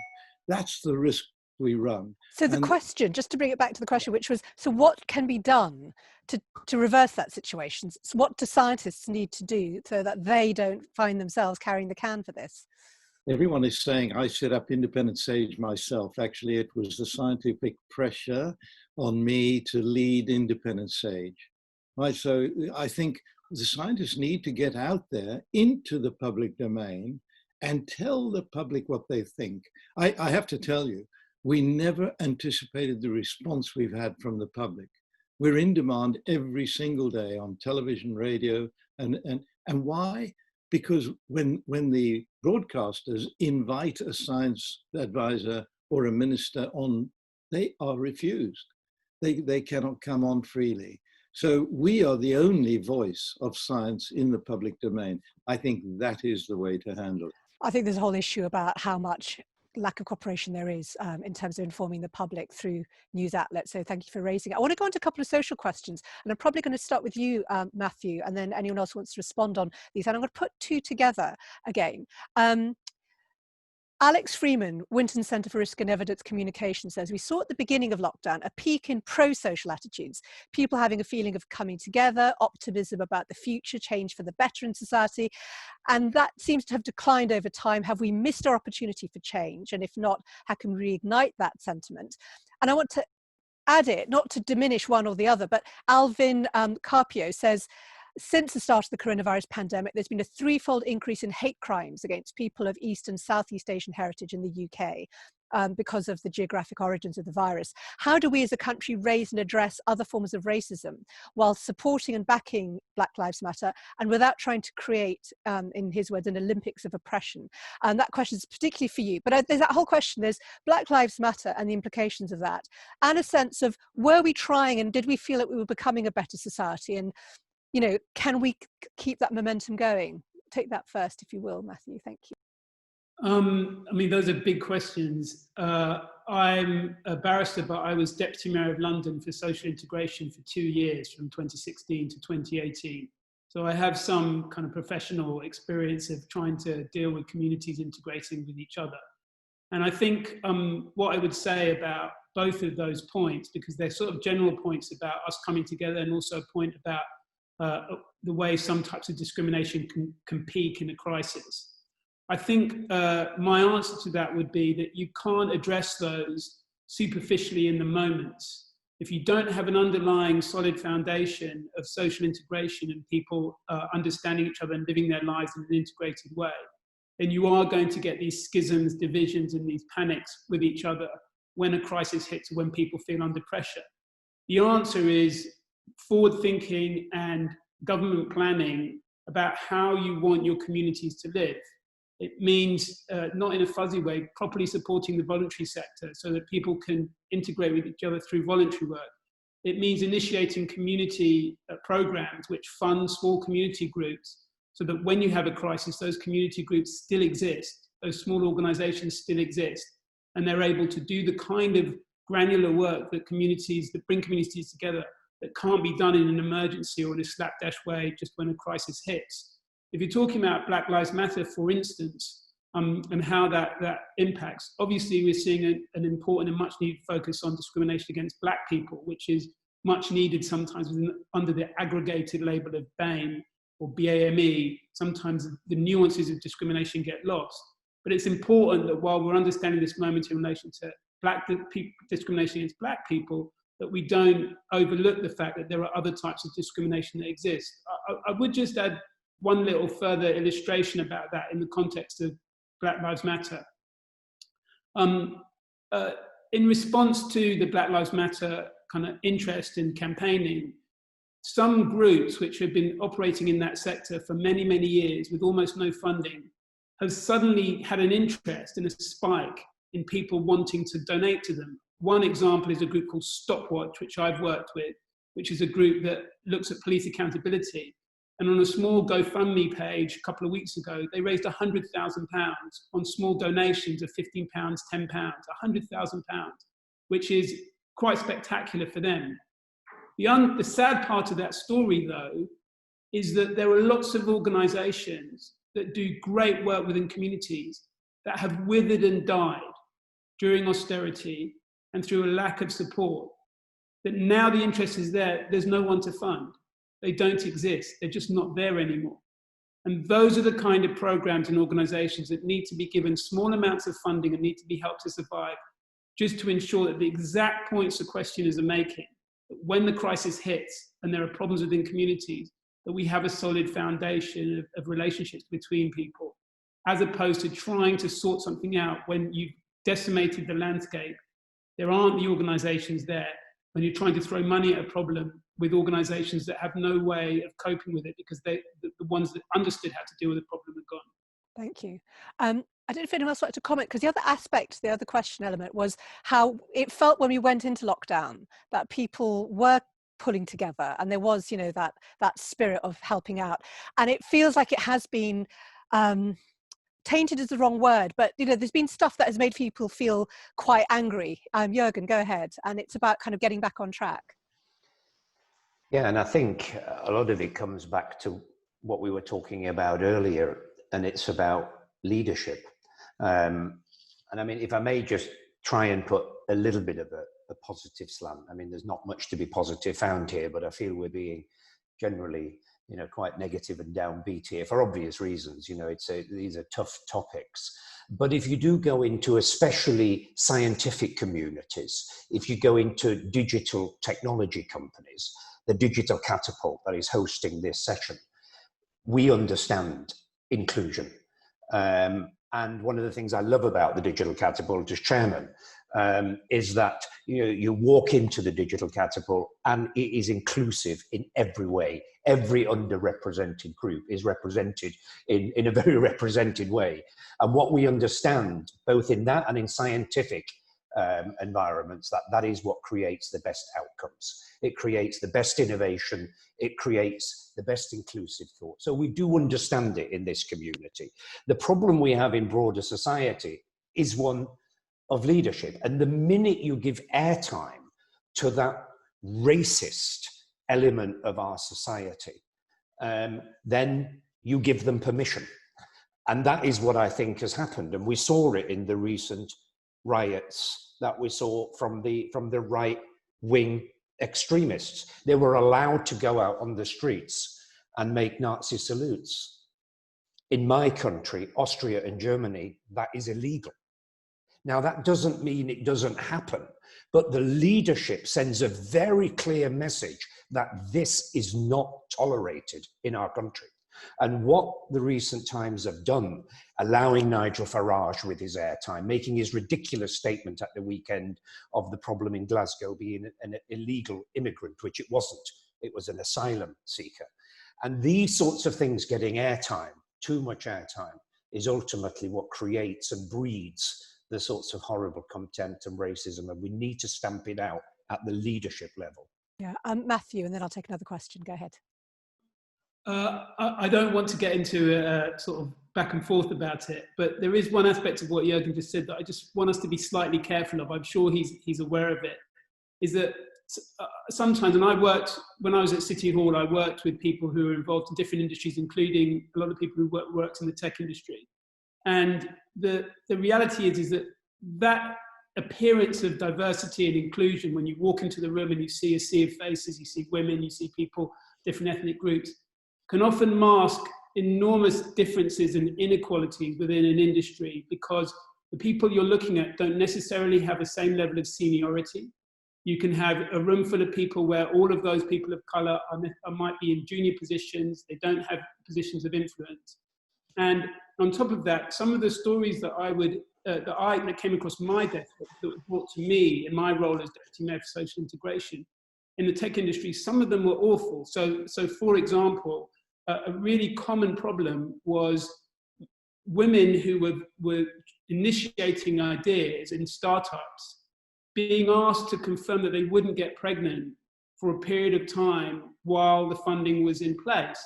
That's the risk we run. So the question, just to bring it back to the question, which was, so what can be done to reverse that situation? So what do scientists need to do so that they don't find themselves carrying the can for this? Everyone is saying I set up Independent Sage myself. Actually, it was the scientific pressure on me to lead Independent Sage. Right, so I think the scientists need to get out there into the public domain and tell the public what they think. I have to tell you, we never anticipated the response we've had from the public. We're in demand every single day on television, radio, and why? Because when the broadcasters invite a science advisor or a minister on, they are refused. They cannot come on freely. So we are the only voice of science in the public domain. I think that is the way to handle it. I think there's a whole issue about how much lack of cooperation there is in terms of informing the public through news outlets. So thank you for raising it. I want to go on to a couple of social questions, and I'm probably going to start with you, Matthew, and then anyone else wants to respond on these. And I'm going to put two together again. Alex Freeman, Winton Centre for Risk and Evidence Communication, says, we saw at the beginning of lockdown a peak in pro-social attitudes, people having a feeling of coming together, optimism about the future, change for the better in society, and that seems to have declined over time. Have we missed our opportunity for change? And if not, how can we reignite that sentiment? And I want to add it, not to diminish one or the other, but Alvin Carpio says, since the start of the coronavirus pandemic, there's been a threefold increase in hate crimes against people of East and Southeast Asian heritage in the UK. Because of the geographic origins of the virus. How do we as a country raise and address other forms of racism while supporting and backing Black Lives Matter and without trying to create, in his words, an Olympics of oppression? And that question is particularly for you. But there's that whole question, there's Black Lives Matter and the implications of that, and a sense of, were we trying and did we feel that we were becoming a better society? And, you know, can we keep that momentum going? Take that first, if you will, Matthew. Thank you. I mean, those are big questions. I'm a barrister, but I was Deputy Mayor of London for social integration for 2 years, from 2016 to 2018. So I have some kind of professional experience of trying to deal with communities integrating with each other. And I think what I would say about both of those points, because they're sort of general points about us coming together, and also a point about the way some types of discrimination can peak in a crisis. I think my answer to that would be that you can't address those superficially in the moment. If you don't have an underlying solid foundation of social integration and people understanding each other and living their lives in an integrated way, then you are going to get these schisms, divisions, and these panics with each other when a crisis hits, when people feel under pressure. The answer is forward thinking and government planning about how you want your communities to live. It means, not in a fuzzy way, properly supporting the voluntary sector so that people can integrate with each other through voluntary work. It means initiating community programs which fund small community groups so that when you have a crisis, those community groups still exist, those small organizations still exist, and they're able to do the kind of granular work that bring communities together that can't be done in an emergency or in a slapdash way just when a crisis hits. If you're talking about Black Lives Matter, for instance, and how that impacts, obviously we're seeing an important and much needed focus on discrimination against Black people, which is much needed sometimes under the aggregated label of BAME or BAME. Sometimes the nuances of discrimination get lost. But it's important that while we're understanding this moment in relation to discrimination against Black people, that we don't overlook the fact that there are other types of discrimination that exist. I would just add one little further illustration about that in the context of Black Lives Matter. In response to the Black Lives Matter kind of interest in campaigning, some groups which have been operating in that sector for many, many years with almost no funding have suddenly had an interest and a spike in people wanting to donate to them. One example is a group called Stopwatch, which I've worked with, which is a group that looks at police accountability. And on a small GoFundMe page a couple of weeks ago, they raised £100,000 on small donations of £15, £10, £100,000, which is quite spectacular for them. The sad part of that story, though, is that there are lots of organisations that do great work within communities that have withered and died during austerity and through a lack of support, that now the interest is there, there's no one to fund. They don't exist. They're just not there anymore. And those are the kind of programs and organizations that need to be given small amounts of funding and need to be helped to survive, just to ensure that the exact points the questioners are making, that when the crisis hits and there are problems within communities, that we have a solid foundation of relationships between people, as opposed to trying to sort something out when you've decimated the landscape. There aren't the organizations there. When you're trying to throw money at a problem with organizations that have no way of coping with it because the ones that understood how to deal with the problem are gone. Thank you. I don't know if anyone else wanted to comment, because the other aspect, the other question element was how it felt when we went into lockdown that people were pulling together and there was, you know, that spirit of helping out. And it feels like it has been tainted is the wrong word, but you know, there's been stuff that has made people feel quite angry. Juergen, go ahead. And it's about kind of getting back on track. Yeah, and I think a lot of it comes back to what we were talking about earlier, and it's about leadership. And I mean, if I may just try and put a little bit of a positive slant. I mean, there's not much to be positive found here, but I feel we're being generally, you know, quite negative and downbeat here for obvious reasons. You know, these are tough topics. But if you do go into especially scientific communities, if you go into digital technology companies, the digital catapult that is hosting this session, we understand inclusion. And one of the things I love about the digital catapult as chairman is that you walk into the digital catapult and it is inclusive in every way. Every underrepresented group is represented in a very represented way. And what we understand, both in that and in scientific environments, that is what creates the best outcomes. It creates the best innovation. It creates the best inclusive thought. So we do understand it in this community. The problem we have in broader society is one of leadership. And the minute you give airtime to that racist element of our society, then you give them permission. And that is what I think has happened. And we saw it in the recent riots that we saw from the right-wing extremists. They were allowed to go out on the streets and make Nazi salutes. In my country, Austria and Germany, that is illegal. Now, that doesn't mean it doesn't happen, but the leadership sends a very clear message that this is not tolerated in our country. And what the recent times have done, allowing Nigel Farage with his airtime, making his ridiculous statement at the weekend of the problem in Glasgow being an illegal immigrant, which it wasn't, it was an asylum seeker. And these sorts of things getting airtime, too much airtime, is ultimately what creates and breeds the sorts of horrible contempt and racism, and we need to stamp it out at the leadership level. Yeah, Matthew, and then I'll take another question. Go ahead. I don't want to get into a sort of back and forth about it, but there is one aspect of what Juergen just said that I just want us to be slightly careful of. I'm sure he's aware of it, is that sometimes, and when I was at City Hall, I worked with people who were involved in different industries, including a lot of people who worked in the tech industry. And the reality is that appearance of diversity and inclusion, when you walk into the room and you see a sea of faces, you see women, you see people, different ethnic groups, can often mask enormous differences and inequalities within an industry, because the people you're looking at don't necessarily have the same level of seniority. You can have a room full of people where all of those people of colour might be in junior positions, they don't have positions of influence. And on top of that, some of the stories that that came across my desk that were brought to me in my role as Deputy Mayor for Social Integration in the tech industry, some of them were awful. So for example, a really common problem was women who were initiating ideas in startups being asked to confirm that they wouldn't get pregnant for a period of time while the funding was in place.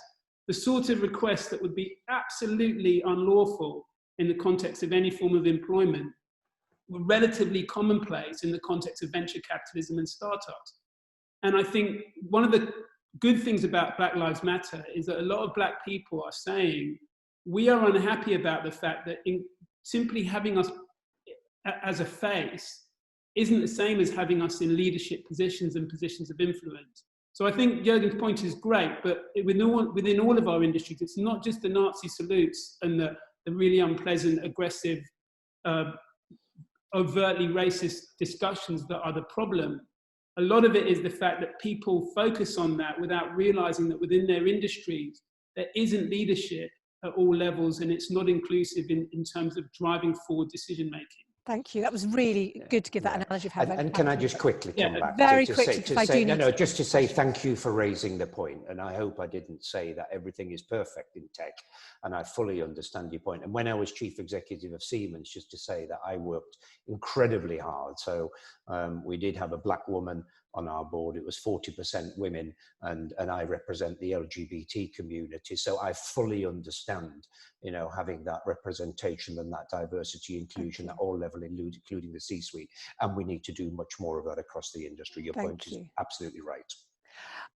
The sort of requests that would be absolutely unlawful in the context of any form of employment were relatively commonplace in the context of venture capitalism and startups. And I think one of the good things about Black Lives Matter is that a lot of Black people are saying, we are unhappy about the fact that simply having us as a face isn't the same as having us in leadership positions and positions of influence. So I think Juergen's point is great, but within all of our industries, it's not just the Nazi salutes and the really unpleasant, aggressive, overtly racist discussions that are the problem. A lot of it is the fact that people focus on that without realizing that within their industries, there isn't leadership at all levels, and it's not inclusive in terms of driving forward decision-making. Thank you. That was really good to give that analogy of how. And can I just quickly come back very to quickly, just to say thank you for raising the point. And I hope I didn't say that everything is perfect in tech. And I fully understand your point. And when I was chief executive of Siemens, just to say that I worked incredibly hard. So we did have a Black woman on our board. It was 40% women, and I represent the LGBT community. So I fully understand, having that representation and that diversity inclusion at all levels, including the C-suite. And we need to do much more of that across the industry. Your point is absolutely right.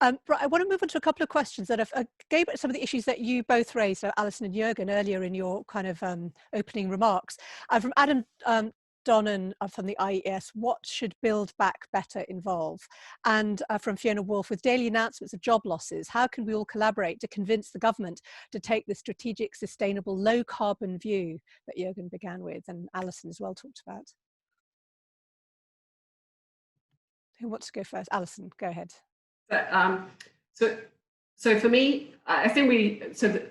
Right, I want to move on to a couple of questions that have gave some of the issues that you both raised, Alison and Juergen, earlier in your kind of opening remarks. From Adam Donnan from the IES, what should Build Back Better involve? And from Fiona Wolf, with daily announcements of job losses, how can we all collaborate to convince the government to take the strategic, sustainable, low carbon view that Juergen began with and Alison as well talked about? Who wants to go first? Alison, go ahead. So for me, I think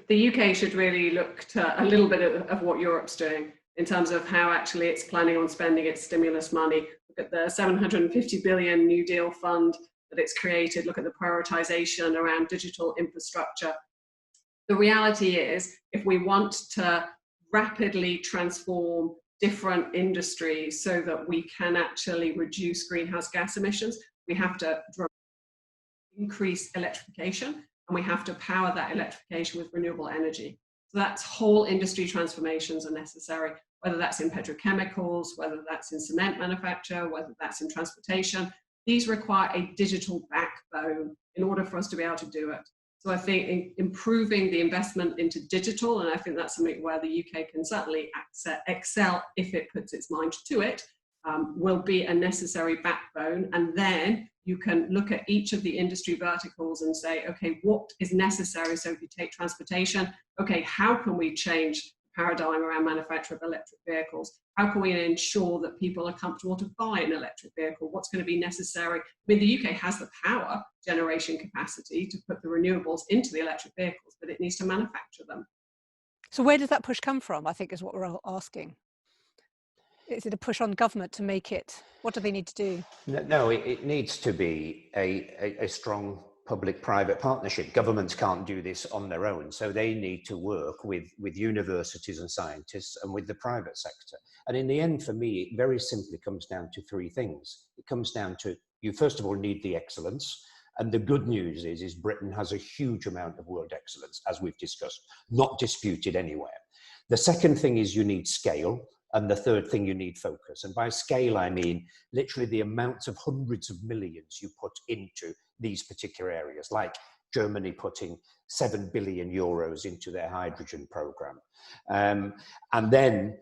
the UK should really look to a little bit of what Europe's doing in terms of how actually it's planning on spending its stimulus money. Look at the 750 billion New Deal fund that it's created. Look at the prioritization around digital infrastructure. The reality is, if we want to rapidly transform different industries so that we can actually reduce greenhouse gas emissions, we have to increase electrification, and we have to power that electrification with renewable energy. So that's whole industry transformations are necessary, whether that's in petrochemicals, whether that's in cement manufacture, whether that's in transportation. These require a digital backbone in order for us to be able to do it. So I think improving the investment into digital, and I think that's something where the UK can certainly excel if it puts its mind to it, will be a necessary backbone. And then you can look at each of the industry verticals and say, okay, what is necessary? So if you take transportation, okay, how can we change the paradigm around manufacture of electric vehicles? How can we ensure that people are comfortable to buy an electric vehicle? What's going to be necessary? I mean, the UK has the power generation capacity to put the renewables into the electric vehicles, but it needs to manufacture them. So where does that push come from, I think, is what we're all asking. Is it a push on government to make it? What do they need to do? No, it needs to be a strong public-private partnership. Governments can't do this on their own, so they need to work with universities and scientists and with the private sector. And in the end, for me, it very simply comes down to three things. It comes down to, you first of all need the excellence. And the good news is Britain has a huge amount of world excellence, as we've discussed, not disputed anywhere. The second thing is you need scale. And the third thing, you need focus. And by scale, I mean literally the amounts of hundreds of millions you put into these particular areas, like Germany putting 7 billion euros into their hydrogen program. And then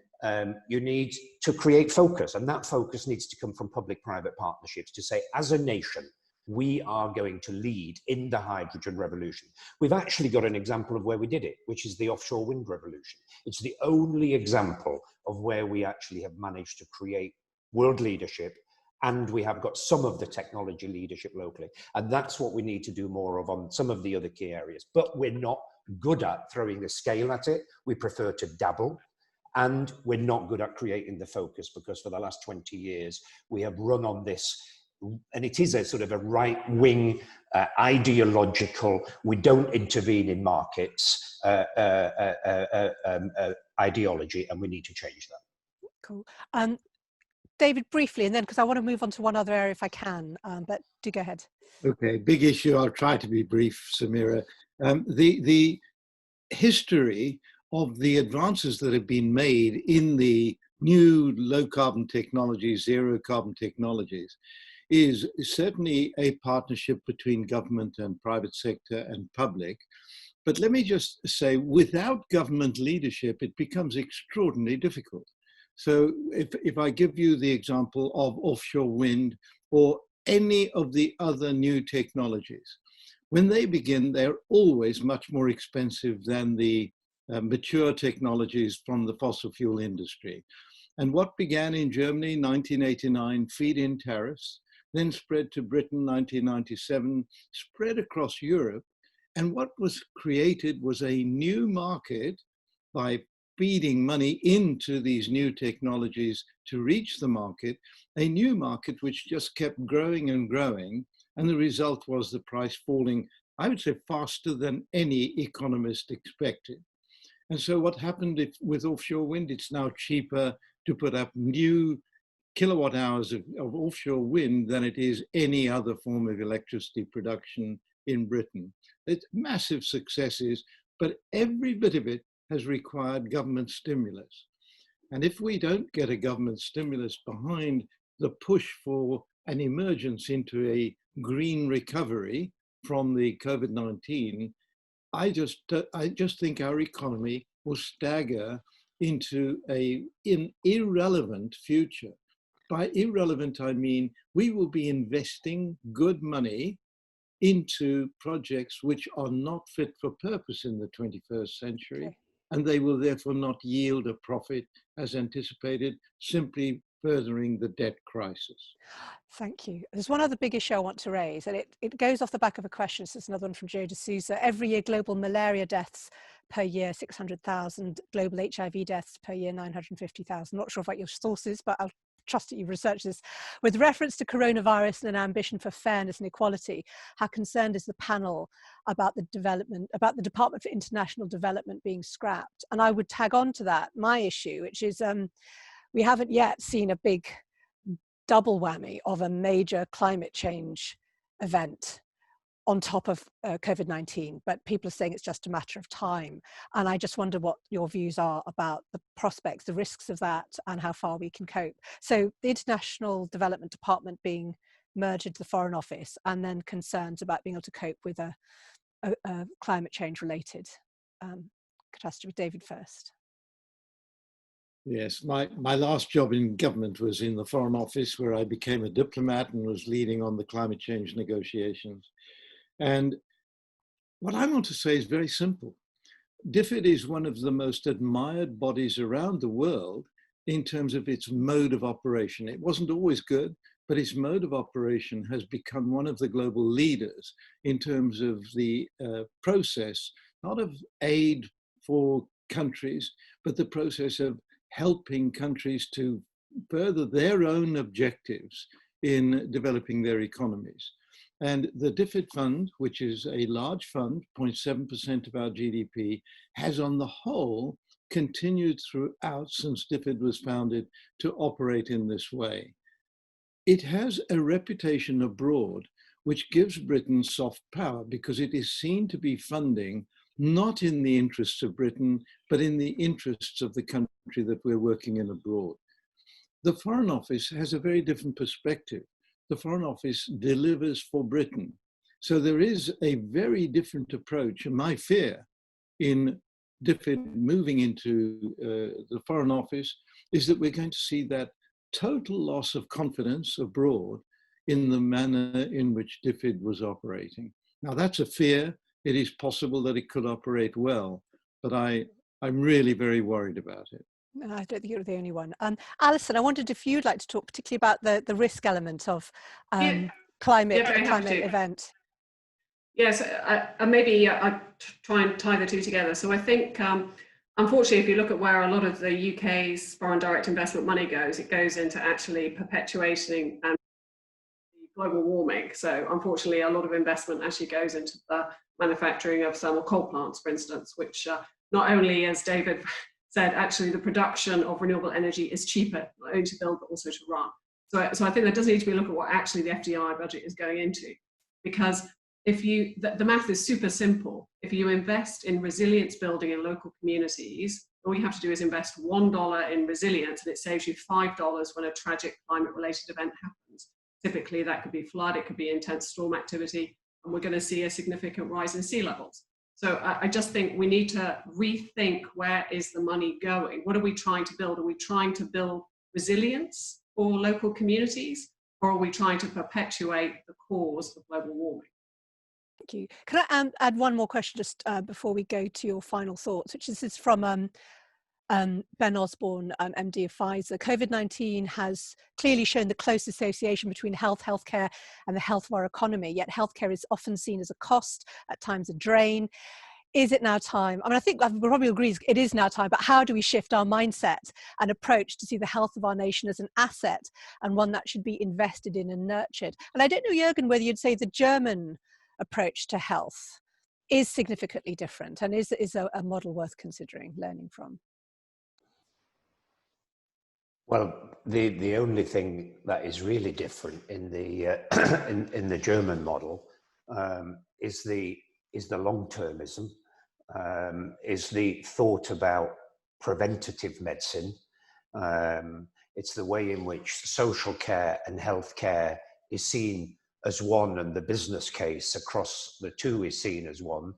you need to create focus. And that focus needs to come from public-private partnerships to say, as a nation, we are going to lead in the hydrogen revolution. We've actually got an example of where we did it, which is the offshore wind revolution. It's the only example of where we actually have managed to create world leadership, and we have got some of the technology leadership locally. And that's what we need to do more of on some of the other key areas. But we're not good at throwing the scale at it. We prefer to dabble. And we're not good at creating the focus, because for the last 20 years, we have run on this. And it is a sort of a right-wing, ideological, we don't intervene in markets ideology, and we need to change that. Cool. David, briefly, and then because I want to move on to one other area if I can, but do go ahead. Okay, big issue. I'll try to be brief, Samira. The history of the advances that have been made in the new low-carbon technologies, zero-carbon technologies, is certainly a partnership between government and private sector and public. But let me just say, without government leadership, it becomes extraordinarily difficult. So if I give you the example of offshore wind or any of the other new technologies, when they begin, they're always much more expensive than the mature technologies from the fossil fuel industry. And what began in Germany, 1989, feed-in tariffs, then spread to Britain, 1997, spread across Europe. And what was created was a new market by feeding money into these new technologies to reach the market, a new market which just kept growing and growing. And the result was the price falling, I would say, faster than any economist expected. And so what happened with offshore wind, it's now cheaper to put up new kilowatt hours of offshore wind than it is any other form of electricity production in Britain. It's massive successes, but every bit of it has required government stimulus. And if we don't get a government stimulus behind the push for an emergence into a green recovery from the COVID-19, I just think our economy will stagger into an irrelevant future. By irrelevant, I mean we will be investing good money into projects which are not fit for purpose in the 21st century, and they will therefore not yield a profit as anticipated, simply furthering the debt crisis. Thank you. There's one other big issue I want to raise, and it goes off the back of a question. So it's another one from Joe D'Souza. Every year, global malaria deaths per year, 600,000. Global HIV deaths per year, 950,000. Not sure about your sources, but I'll trust that you've researched this. With reference to coronavirus and an ambition for fairness and equality, how concerned is the panel about the Department for International Development being scrapped? And I would tag on to that my issue, which is we haven't yet seen a big double whammy of a major climate change event on top of COVID-19, but people are saying it's just a matter of time. And I just wonder what your views are about the prospects, the risks of that, and how far we can cope. So the International Development Department being merged into the Foreign Office, and then concerns about being able to cope with a climate change related catastrophe. David first. Yes, my last job in government was in the Foreign Office, where I became a diplomat and was leading on the climate change negotiations. And what I want to say is very simple. DFID is one of the most admired bodies around the world in terms of its mode of operation. It wasn't always good, but its mode of operation has become one of the global leaders in terms of the process, not of aid for countries, but the process of helping countries to further their own objectives in developing their economies. And the DFID fund, which is a large fund, 0.7% of our GDP, has on the whole continued throughout since DFID was founded to operate in this way. It has a reputation abroad which gives Britain soft power because it is seen to be funding not in the interests of Britain, but in the interests of the country that we're working in abroad. The Foreign Office has a very different perspective. The Foreign Office delivers for Britain. So there is a very different approach, and my fear in DFID moving into the Foreign Office is that we're going to see that total loss of confidence abroad in the manner in which DFID was operating. Now that's a fear. It is possible that it could operate well, but I'm really very worried about it. No, I don't think you're the only one. Alison, I wondered if you'd like to talk particularly about the risk element of climate event. Yes, maybe I try and tie the two together. So I think, unfortunately, if you look at where a lot of the UK's foreign direct investment money goes, it goes into actually perpetuating global warming. So unfortunately, a lot of investment actually goes into the manufacturing of thermal coal plants, for instance, which not only, as David said, actually the production of renewable energy is cheaper, not only to build, but also to run. So I think there does need to be a look at what actually the FDI budget is going into. Because if the math is super simple. If you invest in resilience building in local communities, all you have to do is invest $1 in resilience, and it saves you $5 when a tragic climate-related event happens. Typically, that could be flood, it could be intense storm activity, and we're going to see a significant rise in sea levels. So I just think we need to rethink, where is the money going? What are we trying to build? Are we trying to build resilience for local communities, or are we trying to perpetuate the cause of global warming? Thank you. Can I add one more question just before we go to your final thoughts, which is from Ben Osborne, MD of Pfizer. COVID-19 has clearly shown the close association between healthcare, and the health of our economy, yet healthcare is often seen as a cost, at times a drain. Is it now time? I mean, I think I probably agree it is now time, but how do we shift our mindset and approach to see the health of our nation as an asset and one that should be invested in and nurtured? And I don't know, Juergen, whether you'd say the German approach to health is significantly different and is a model worth considering, learning from. Well, the only thing that is really different in the in the German model is the long-termism, is the thought about preventative medicine. It's the way in which social care and healthcare is seen as one, and the business case across the two is seen as one.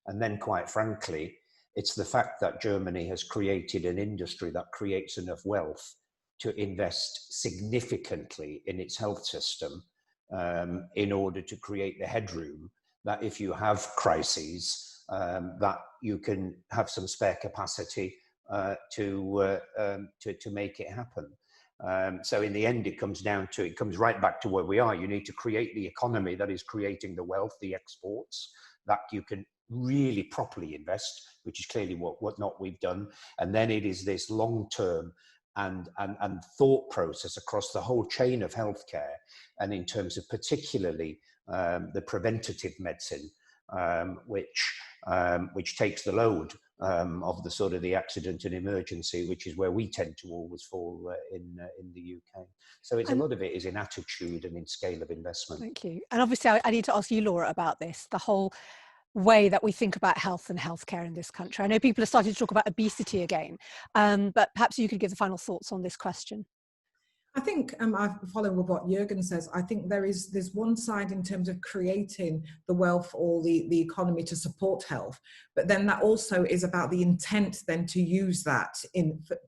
And then, quite frankly, it's the fact that Germany has created an industry that creates enough wealth to invest significantly in its health system in order to create the headroom that if you have crises, that you can have some spare capacity to make it happen. So in the end, it comes right back to where we are. You need to create the economy that is creating the wealth, the exports, that you can really properly invest, which is clearly what not we've done. And then it is this long-term and thought process across the whole chain of healthcare, and in terms of particularly the preventative medicine, which takes the load of the sort of the accident and emergency, which is where we tend to always fall in the UK. So a lot of it is in attitude and in scale of investment. Thank you. And obviously I need to ask you, Laura, about this, the whole way that we think about health and healthcare in this country. I know people are starting to talk about obesity again, but perhaps you could give the final thoughts on this question. I think, following with what Juergen says, I think there's one side in terms of creating the wealth or the economy to support health, but then that also is about the intent then to use that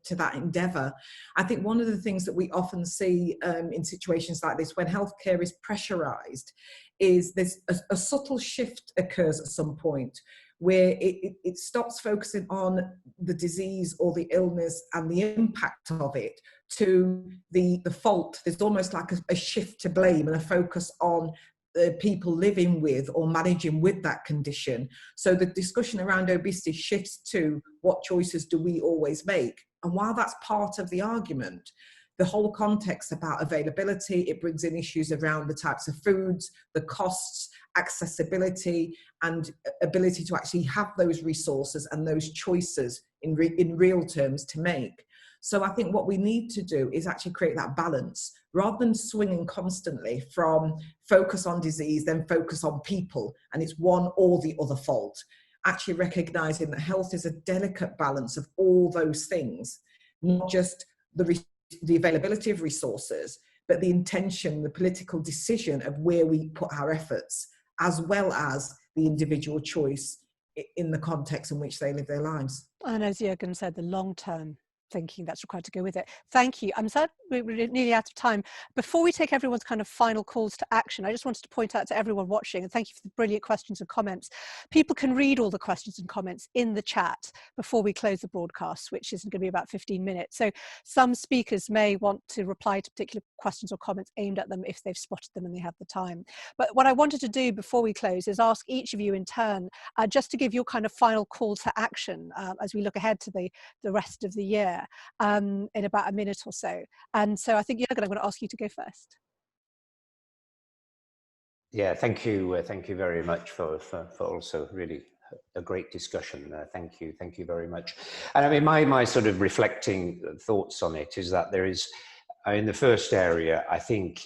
to that endeavour. I think one of the things that we often see in situations like this, when healthcare is pressurised, is there's a subtle shift occurs at some point where it stops focusing on the disease or the illness and the impact of it to the fault. There's almost like a shift to blame and a focus on the people living with or managing with that condition. So the discussion around obesity shifts to what choices do we always make? And while that's part of the argument, the whole context about availability, it brings in issues around the types of foods, the costs, accessibility, and ability to actually have those resources and those choices in real terms to make. So I think what we need to do is actually create that balance, rather than swinging constantly from focus on disease, then focus on people, and it's one or the other fault. Actually recognizing that health is a delicate balance of all those things, not just the availability of resources, but the intention, the political decision of where we put our efforts, as well as the individual choice in the context in which they live their lives. And as Juergen said, the long-term thinking that's required to go with it. Thank you. I'm sad we're nearly out of time. Before we take everyone's kind of final calls to action, I just wanted to point out to everyone watching, and thank you for the brilliant questions and comments. People can read all the questions and comments in the chat before we close the broadcast, which is going to be about 15 minutes. So some speakers may want to reply to particular questions or comments aimed at them if they've spotted them and they have the time. But what I wanted to do before we close is ask each of you in turn, just to give your kind of final call to action as we look ahead to the rest of the year. In about a minute or so. And so I think, Juergen, I'm going to ask you to go first. Yeah, thank you very much for also really a great discussion. Thank you very much. And I mean, my sort of reflecting thoughts on it is that there is, in the first area, I think,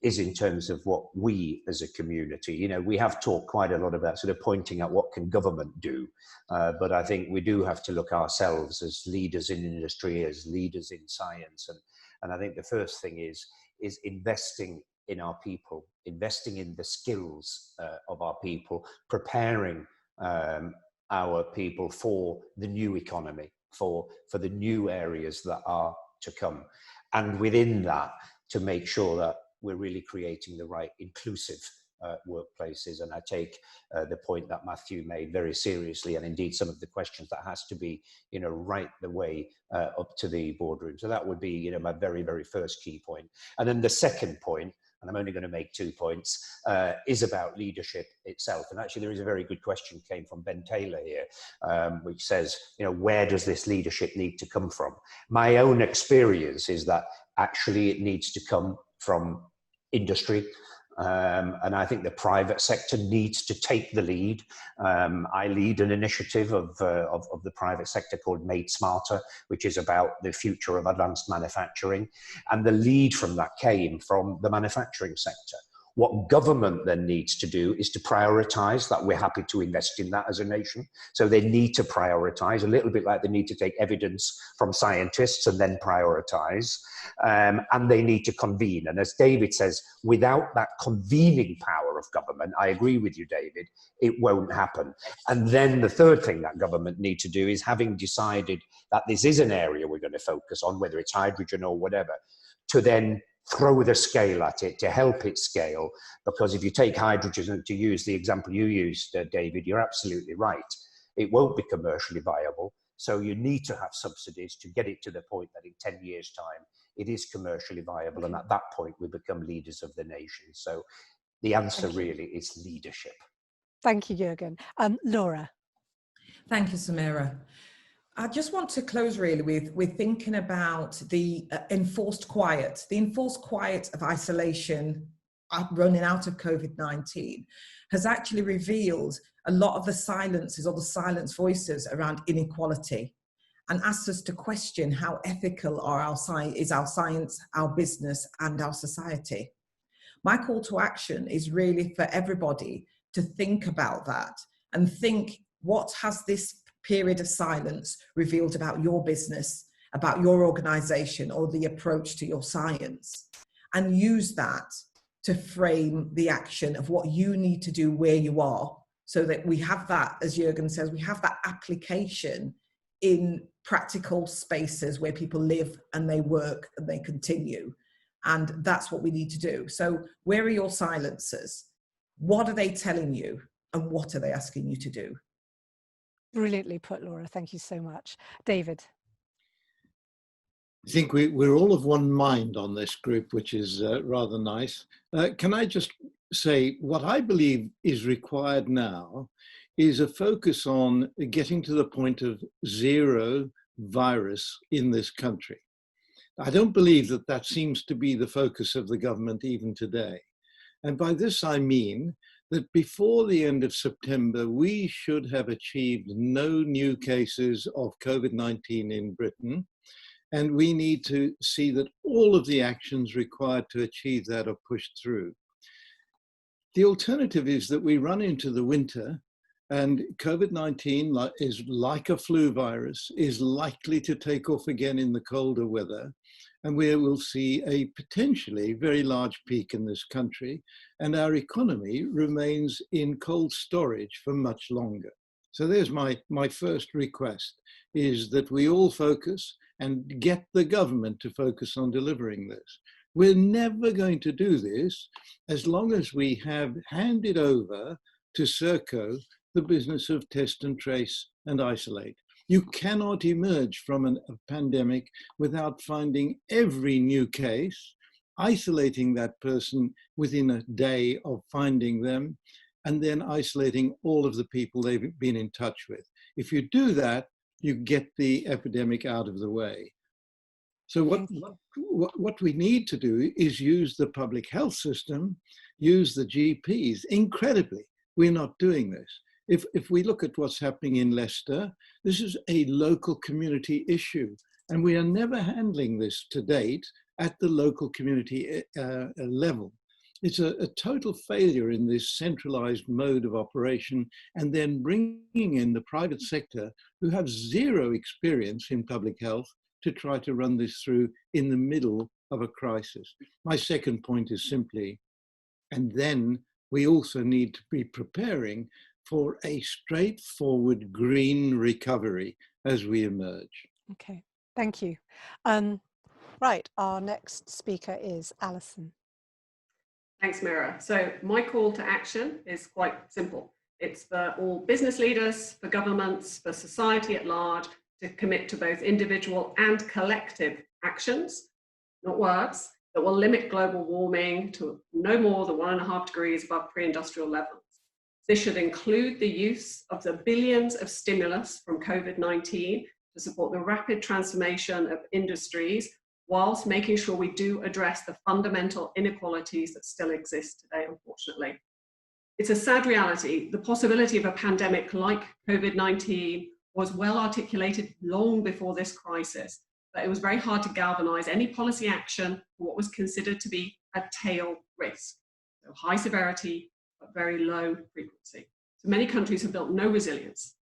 is in terms of what we as a community, you know, we have talked quite a lot about sort of pointing at what can government do, but I think we do have to look ourselves as leaders in industry, as leaders in science, and I think the first thing is investing in our people, investing in the skills of our people, preparing our people for the new economy, for the new areas that are to come, and within that, to make sure that we're really creating the right inclusive workplaces. And I take the point that Matthew made very seriously, and indeed some of the questions that has to be, you know, right the way up to the boardroom. So that would be, you know, my very, very first key point. And then the second point, and I'm only going to make 2 points, is about leadership itself. And actually there is a very good question came from Ben Taylor here, which says, you know, where does this leadership need to come from? My own experience is that actually it needs to come from industry, and I think the private sector needs to take the lead. I lead an initiative of the private sector called Made Smarter, which is about the future of advanced manufacturing, and the lead from that came from the manufacturing sector. What government then needs to do is to prioritize that. We're happy to invest in that as a nation. So they need to prioritize, a little bit like they need to take evidence from scientists and then prioritize. And they need to convene. And as David says, without that convening power of government, I agree with you, David, it won't happen. And then the third thing that government need to do is, having decided that this is an area we're going to focus on, whether it's hydrogen or whatever, to then throw the scale at it, to help it scale. Because if you take hydrogen, and to use the example you used, David, you're absolutely right. It won't be commercially viable. So you need to have subsidies to get it to the point that in 10 years' time, it is commercially viable. And at that point, we become leaders of the nation. So the answer really is leadership. Thank you, Juergen. Laura. Thank you, Samira. I just want to close really with thinking about the enforced quiet of isolation running out of COVID-19 has actually revealed a lot of the silences or the silent voices around inequality, and asked us to question how ethical is our science, our business, and our society. My call to action is really for everybody to think about that and think, what has this period of silence revealed about your business, about your organization, or the approach to your science? And use that to frame the action of what you need to do where you are, so that we have that, as Juergen says, we have that application in practical spaces where people live and they work and they continue. And that's what we need to do. So where are your silences? What are they telling you? And what are they asking you to do? Brilliantly put, Laura. Thank you so much. David. I think we're all of one mind on this group, which is rather nice. Can I just say what I believe is required now is a focus on getting to the point of zero virus in this country. I don't believe that that seems to be the focus of the government even today. And by this I mean that before the end of September, we should have achieved no new cases of COVID-19 in Britain. And we need to see that all of the actions required to achieve that are pushed through. The alternative is that we run into the winter, and COVID-19 is like a flu virus, is likely to take off again in the colder weather. And we will see a potentially very large peak in this country, and our economy remains in cold storage for much longer. So there's my first request, is that we all focus and get the government to focus on delivering this. We're never going to do this as long as we have handed over to Serco the business of test and trace and isolate. You cannot emerge from a pandemic without finding every new case, isolating that person within a day of finding them, and then isolating all of the people they've been in touch with. If you do that, you get the epidemic out of the way. So what we need to do is use the public health system, use the GPs. Incredibly, we're not doing this. If we look at what's happening in Leicester, this is a local community issue, and we are never handling this to date at the local community level. It's a total failure in this centralized mode of operation, and then bringing in the private sector who have zero experience in public health to try to run this through in the middle of a crisis. My second point is simply, and then we also need to be preparing for a straightforward green recovery as we emerge. Okay, thank you. Right, our next speaker is Alison. Thanks, Mira. So my call to action is quite simple. It's for all business leaders, for governments, for society at large, to commit to both individual and collective actions, not words, that will limit global warming to no more than 1.5 degrees above pre-industrial levels. This should include the use of the billions of stimulus from COVID-19 to support the rapid transformation of industries, whilst making sure we do address the fundamental inequalities that still exist today, unfortunately. It's a sad reality. The possibility of a pandemic like COVID-19 was well articulated long before this crisis, but it was very hard to galvanize any policy action for what was considered to be a tail risk. So high severity, but very low frequency. So many countries have built no resilience.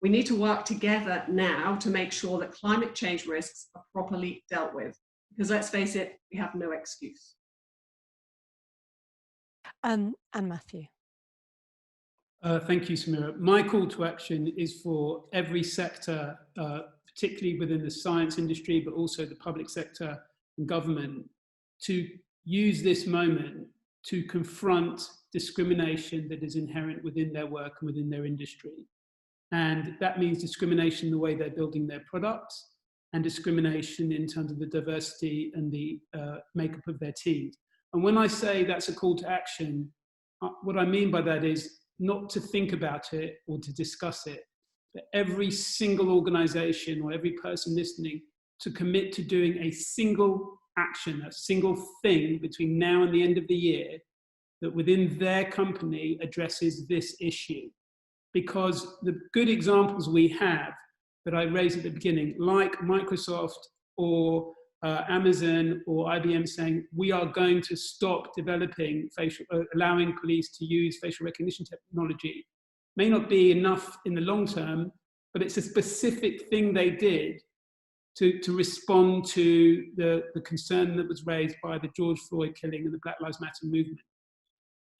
We need to work together now to make sure that climate change risks are properly dealt with, because let's face it, we have no excuse. And Matthew. Thank you, Samira. My call to action is for every sector, particularly within the science industry, but also the public sector and government, to use this moment to confront discrimination that is inherent within their work and within their industry. And that means discrimination in the way they're building their products, and discrimination in terms of the diversity and the makeup of their teams. And when I say that's a call to action, what I mean by that is not to think about it or to discuss it, but every single organization or every person listening to commit to doing a single action, a single thing between now and the end of the year that within their company addresses this issue. Because the good examples we have that I raised at the beginning, like Microsoft or Amazon or IBM saying, we are going to stop developing allowing police to use facial recognition technology, may not be enough in the long term, but it's a specific thing they did to respond to the concern that was raised by the George Floyd killing and the Black Lives Matter movement.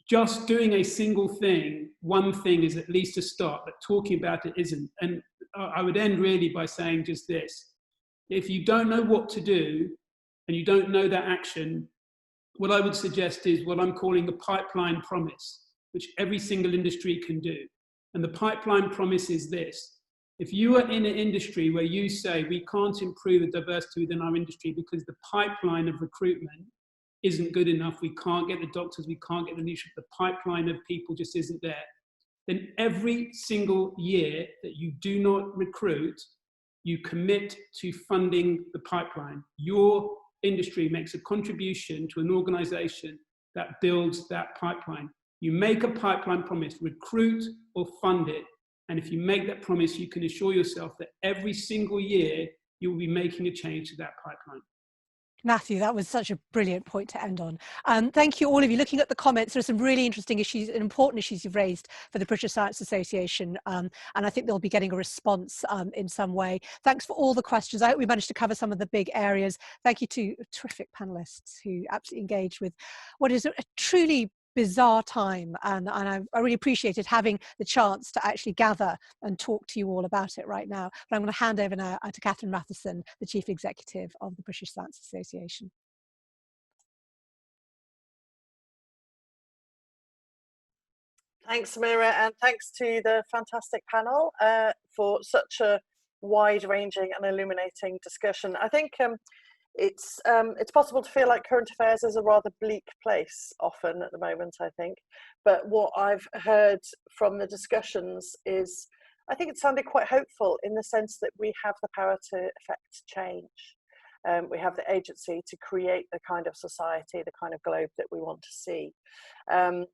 Just doing a single thing, one thing is at least a start, but talking about it isn't. And I would end really by saying just this. If you don't know what to do and you don't know that action, what I would suggest is what I'm calling a pipeline promise, which every single industry can do. And the pipeline promise is this. If you are in an industry where you say we can't improve the diversity within our industry because the pipeline of recruitment isn't good enough, we can't get the doctors, we can't get the leadership, the pipeline of people just isn't there, then every single year that you do not recruit, you commit to funding the pipeline. Your industry makes a contribution to an organization that builds that pipeline. You make a pipeline promise, recruit or fund it. And if you make that promise, you can assure yourself that every single year, you will be making a change to that pipeline. Matthew, that was such a brilliant point to end on. Thank you, all of you. Looking at the comments, there are some really interesting issues and important issues you've raised for the British Science Association, and I think they'll be getting a response in some way. Thanks for all the questions. I hope we managed to cover some of the big areas. Thank you to terrific panelists who absolutely engaged with what is a truly bizarre time, and I really appreciated having the chance to actually gather and talk to you all about it right now. But I'm going to hand over now to Catherine Matheson, the Chief Executive of the British Science Association. Thanks, Samira, and thanks to the fantastic panel for such a wide-ranging and illuminating discussion. I think it's possible to feel like current affairs is a rather bleak place often at the moment, I think. But what I've heard from the discussions is, I think it sounded quite hopeful in the sense that we have the power to affect change. We have the agency to create the kind of society, the kind of globe that we want to see. And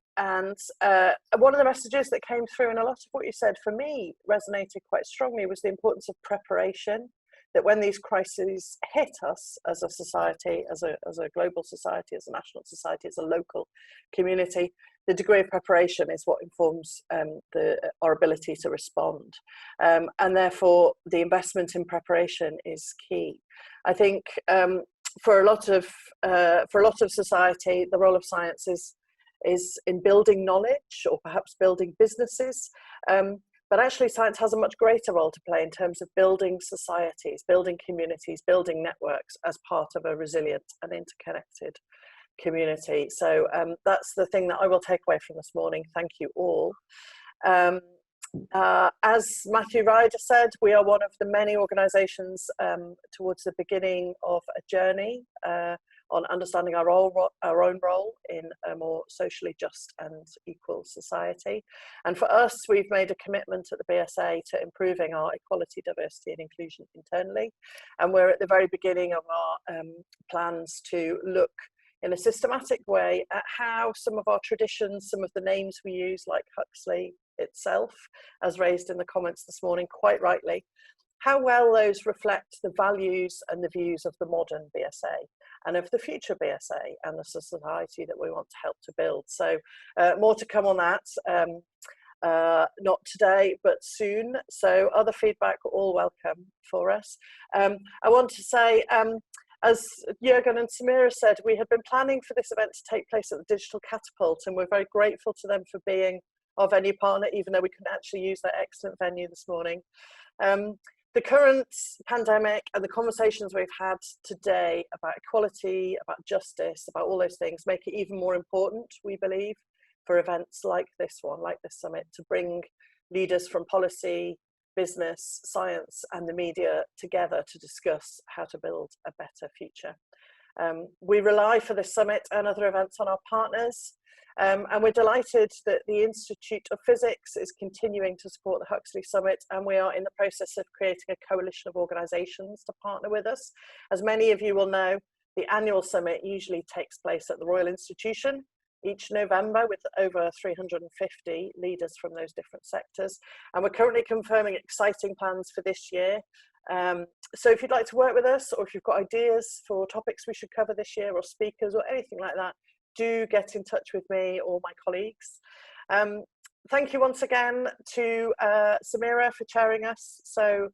one of the messages that came through, and a lot of what you said for me resonated quite strongly, was the importance of preparation. That when these crises hit us as a society, as a global society, as a national society, as a local community, the degree of preparation is what informs our ability to respond. And therefore, the investment in preparation is key. I think for a lot of society, the role of science is in building knowledge, or perhaps building businesses. But actually, science has a much greater role to play in terms of building societies, building communities, building networks as part of a resilient and interconnected community. So that's the thing that I will take away from this morning. Thank you all. As Matthew Ryder said, we are one of the many organisations towards the beginning of a journey on understanding our own role in a more socially just and equal society. And for us, we've made a commitment at the BSA to improving our equality, diversity and inclusion internally. And we're at the very beginning of our plans to look in a systematic way at how some of our traditions, some of the names we use, like Huxley itself, as raised in the comments this morning, quite rightly, how well those reflect the values and the views of the modern BSA and of the future BSA and the society that we want to help to build. So more to come on that, not today, but soon. So other feedback, all welcome for us. I want to say, as Juergen and Samira said, we had been planning for this event to take place at the Digital Catapult, and we're very grateful to them for being our venue partner, even though we couldn't actually use their excellent venue this morning. The current pandemic and the conversations we've had today about equality, about justice, about all those things make it even more important, we believe, for events like this one, like this summit, to bring leaders from policy, business, science and the media together to discuss how to build a better future. We rely for this summit and other events on our partners, and we're delighted that the Institute of Physics is continuing to support the Huxley Summit, and we are in the process of creating a coalition of organisations to partner with us. As many of you will know, the annual summit usually takes place at the Royal Institution each November with over 350 leaders from those different sectors, and we're currently confirming exciting plans for this year. So if you'd like to work with us, or if you've got ideas for topics we should cover this year, or speakers or anything like that, do get in touch with me or my colleagues. Thank you once again to Samira for chairing us so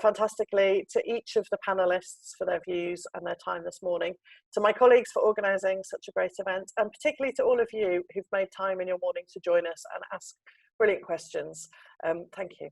fantastically, to each of the panelists for their views and their time this morning, to my colleagues for organising such a great event, and particularly to all of you who've made time in your morning to join us and ask brilliant questions. Thank you.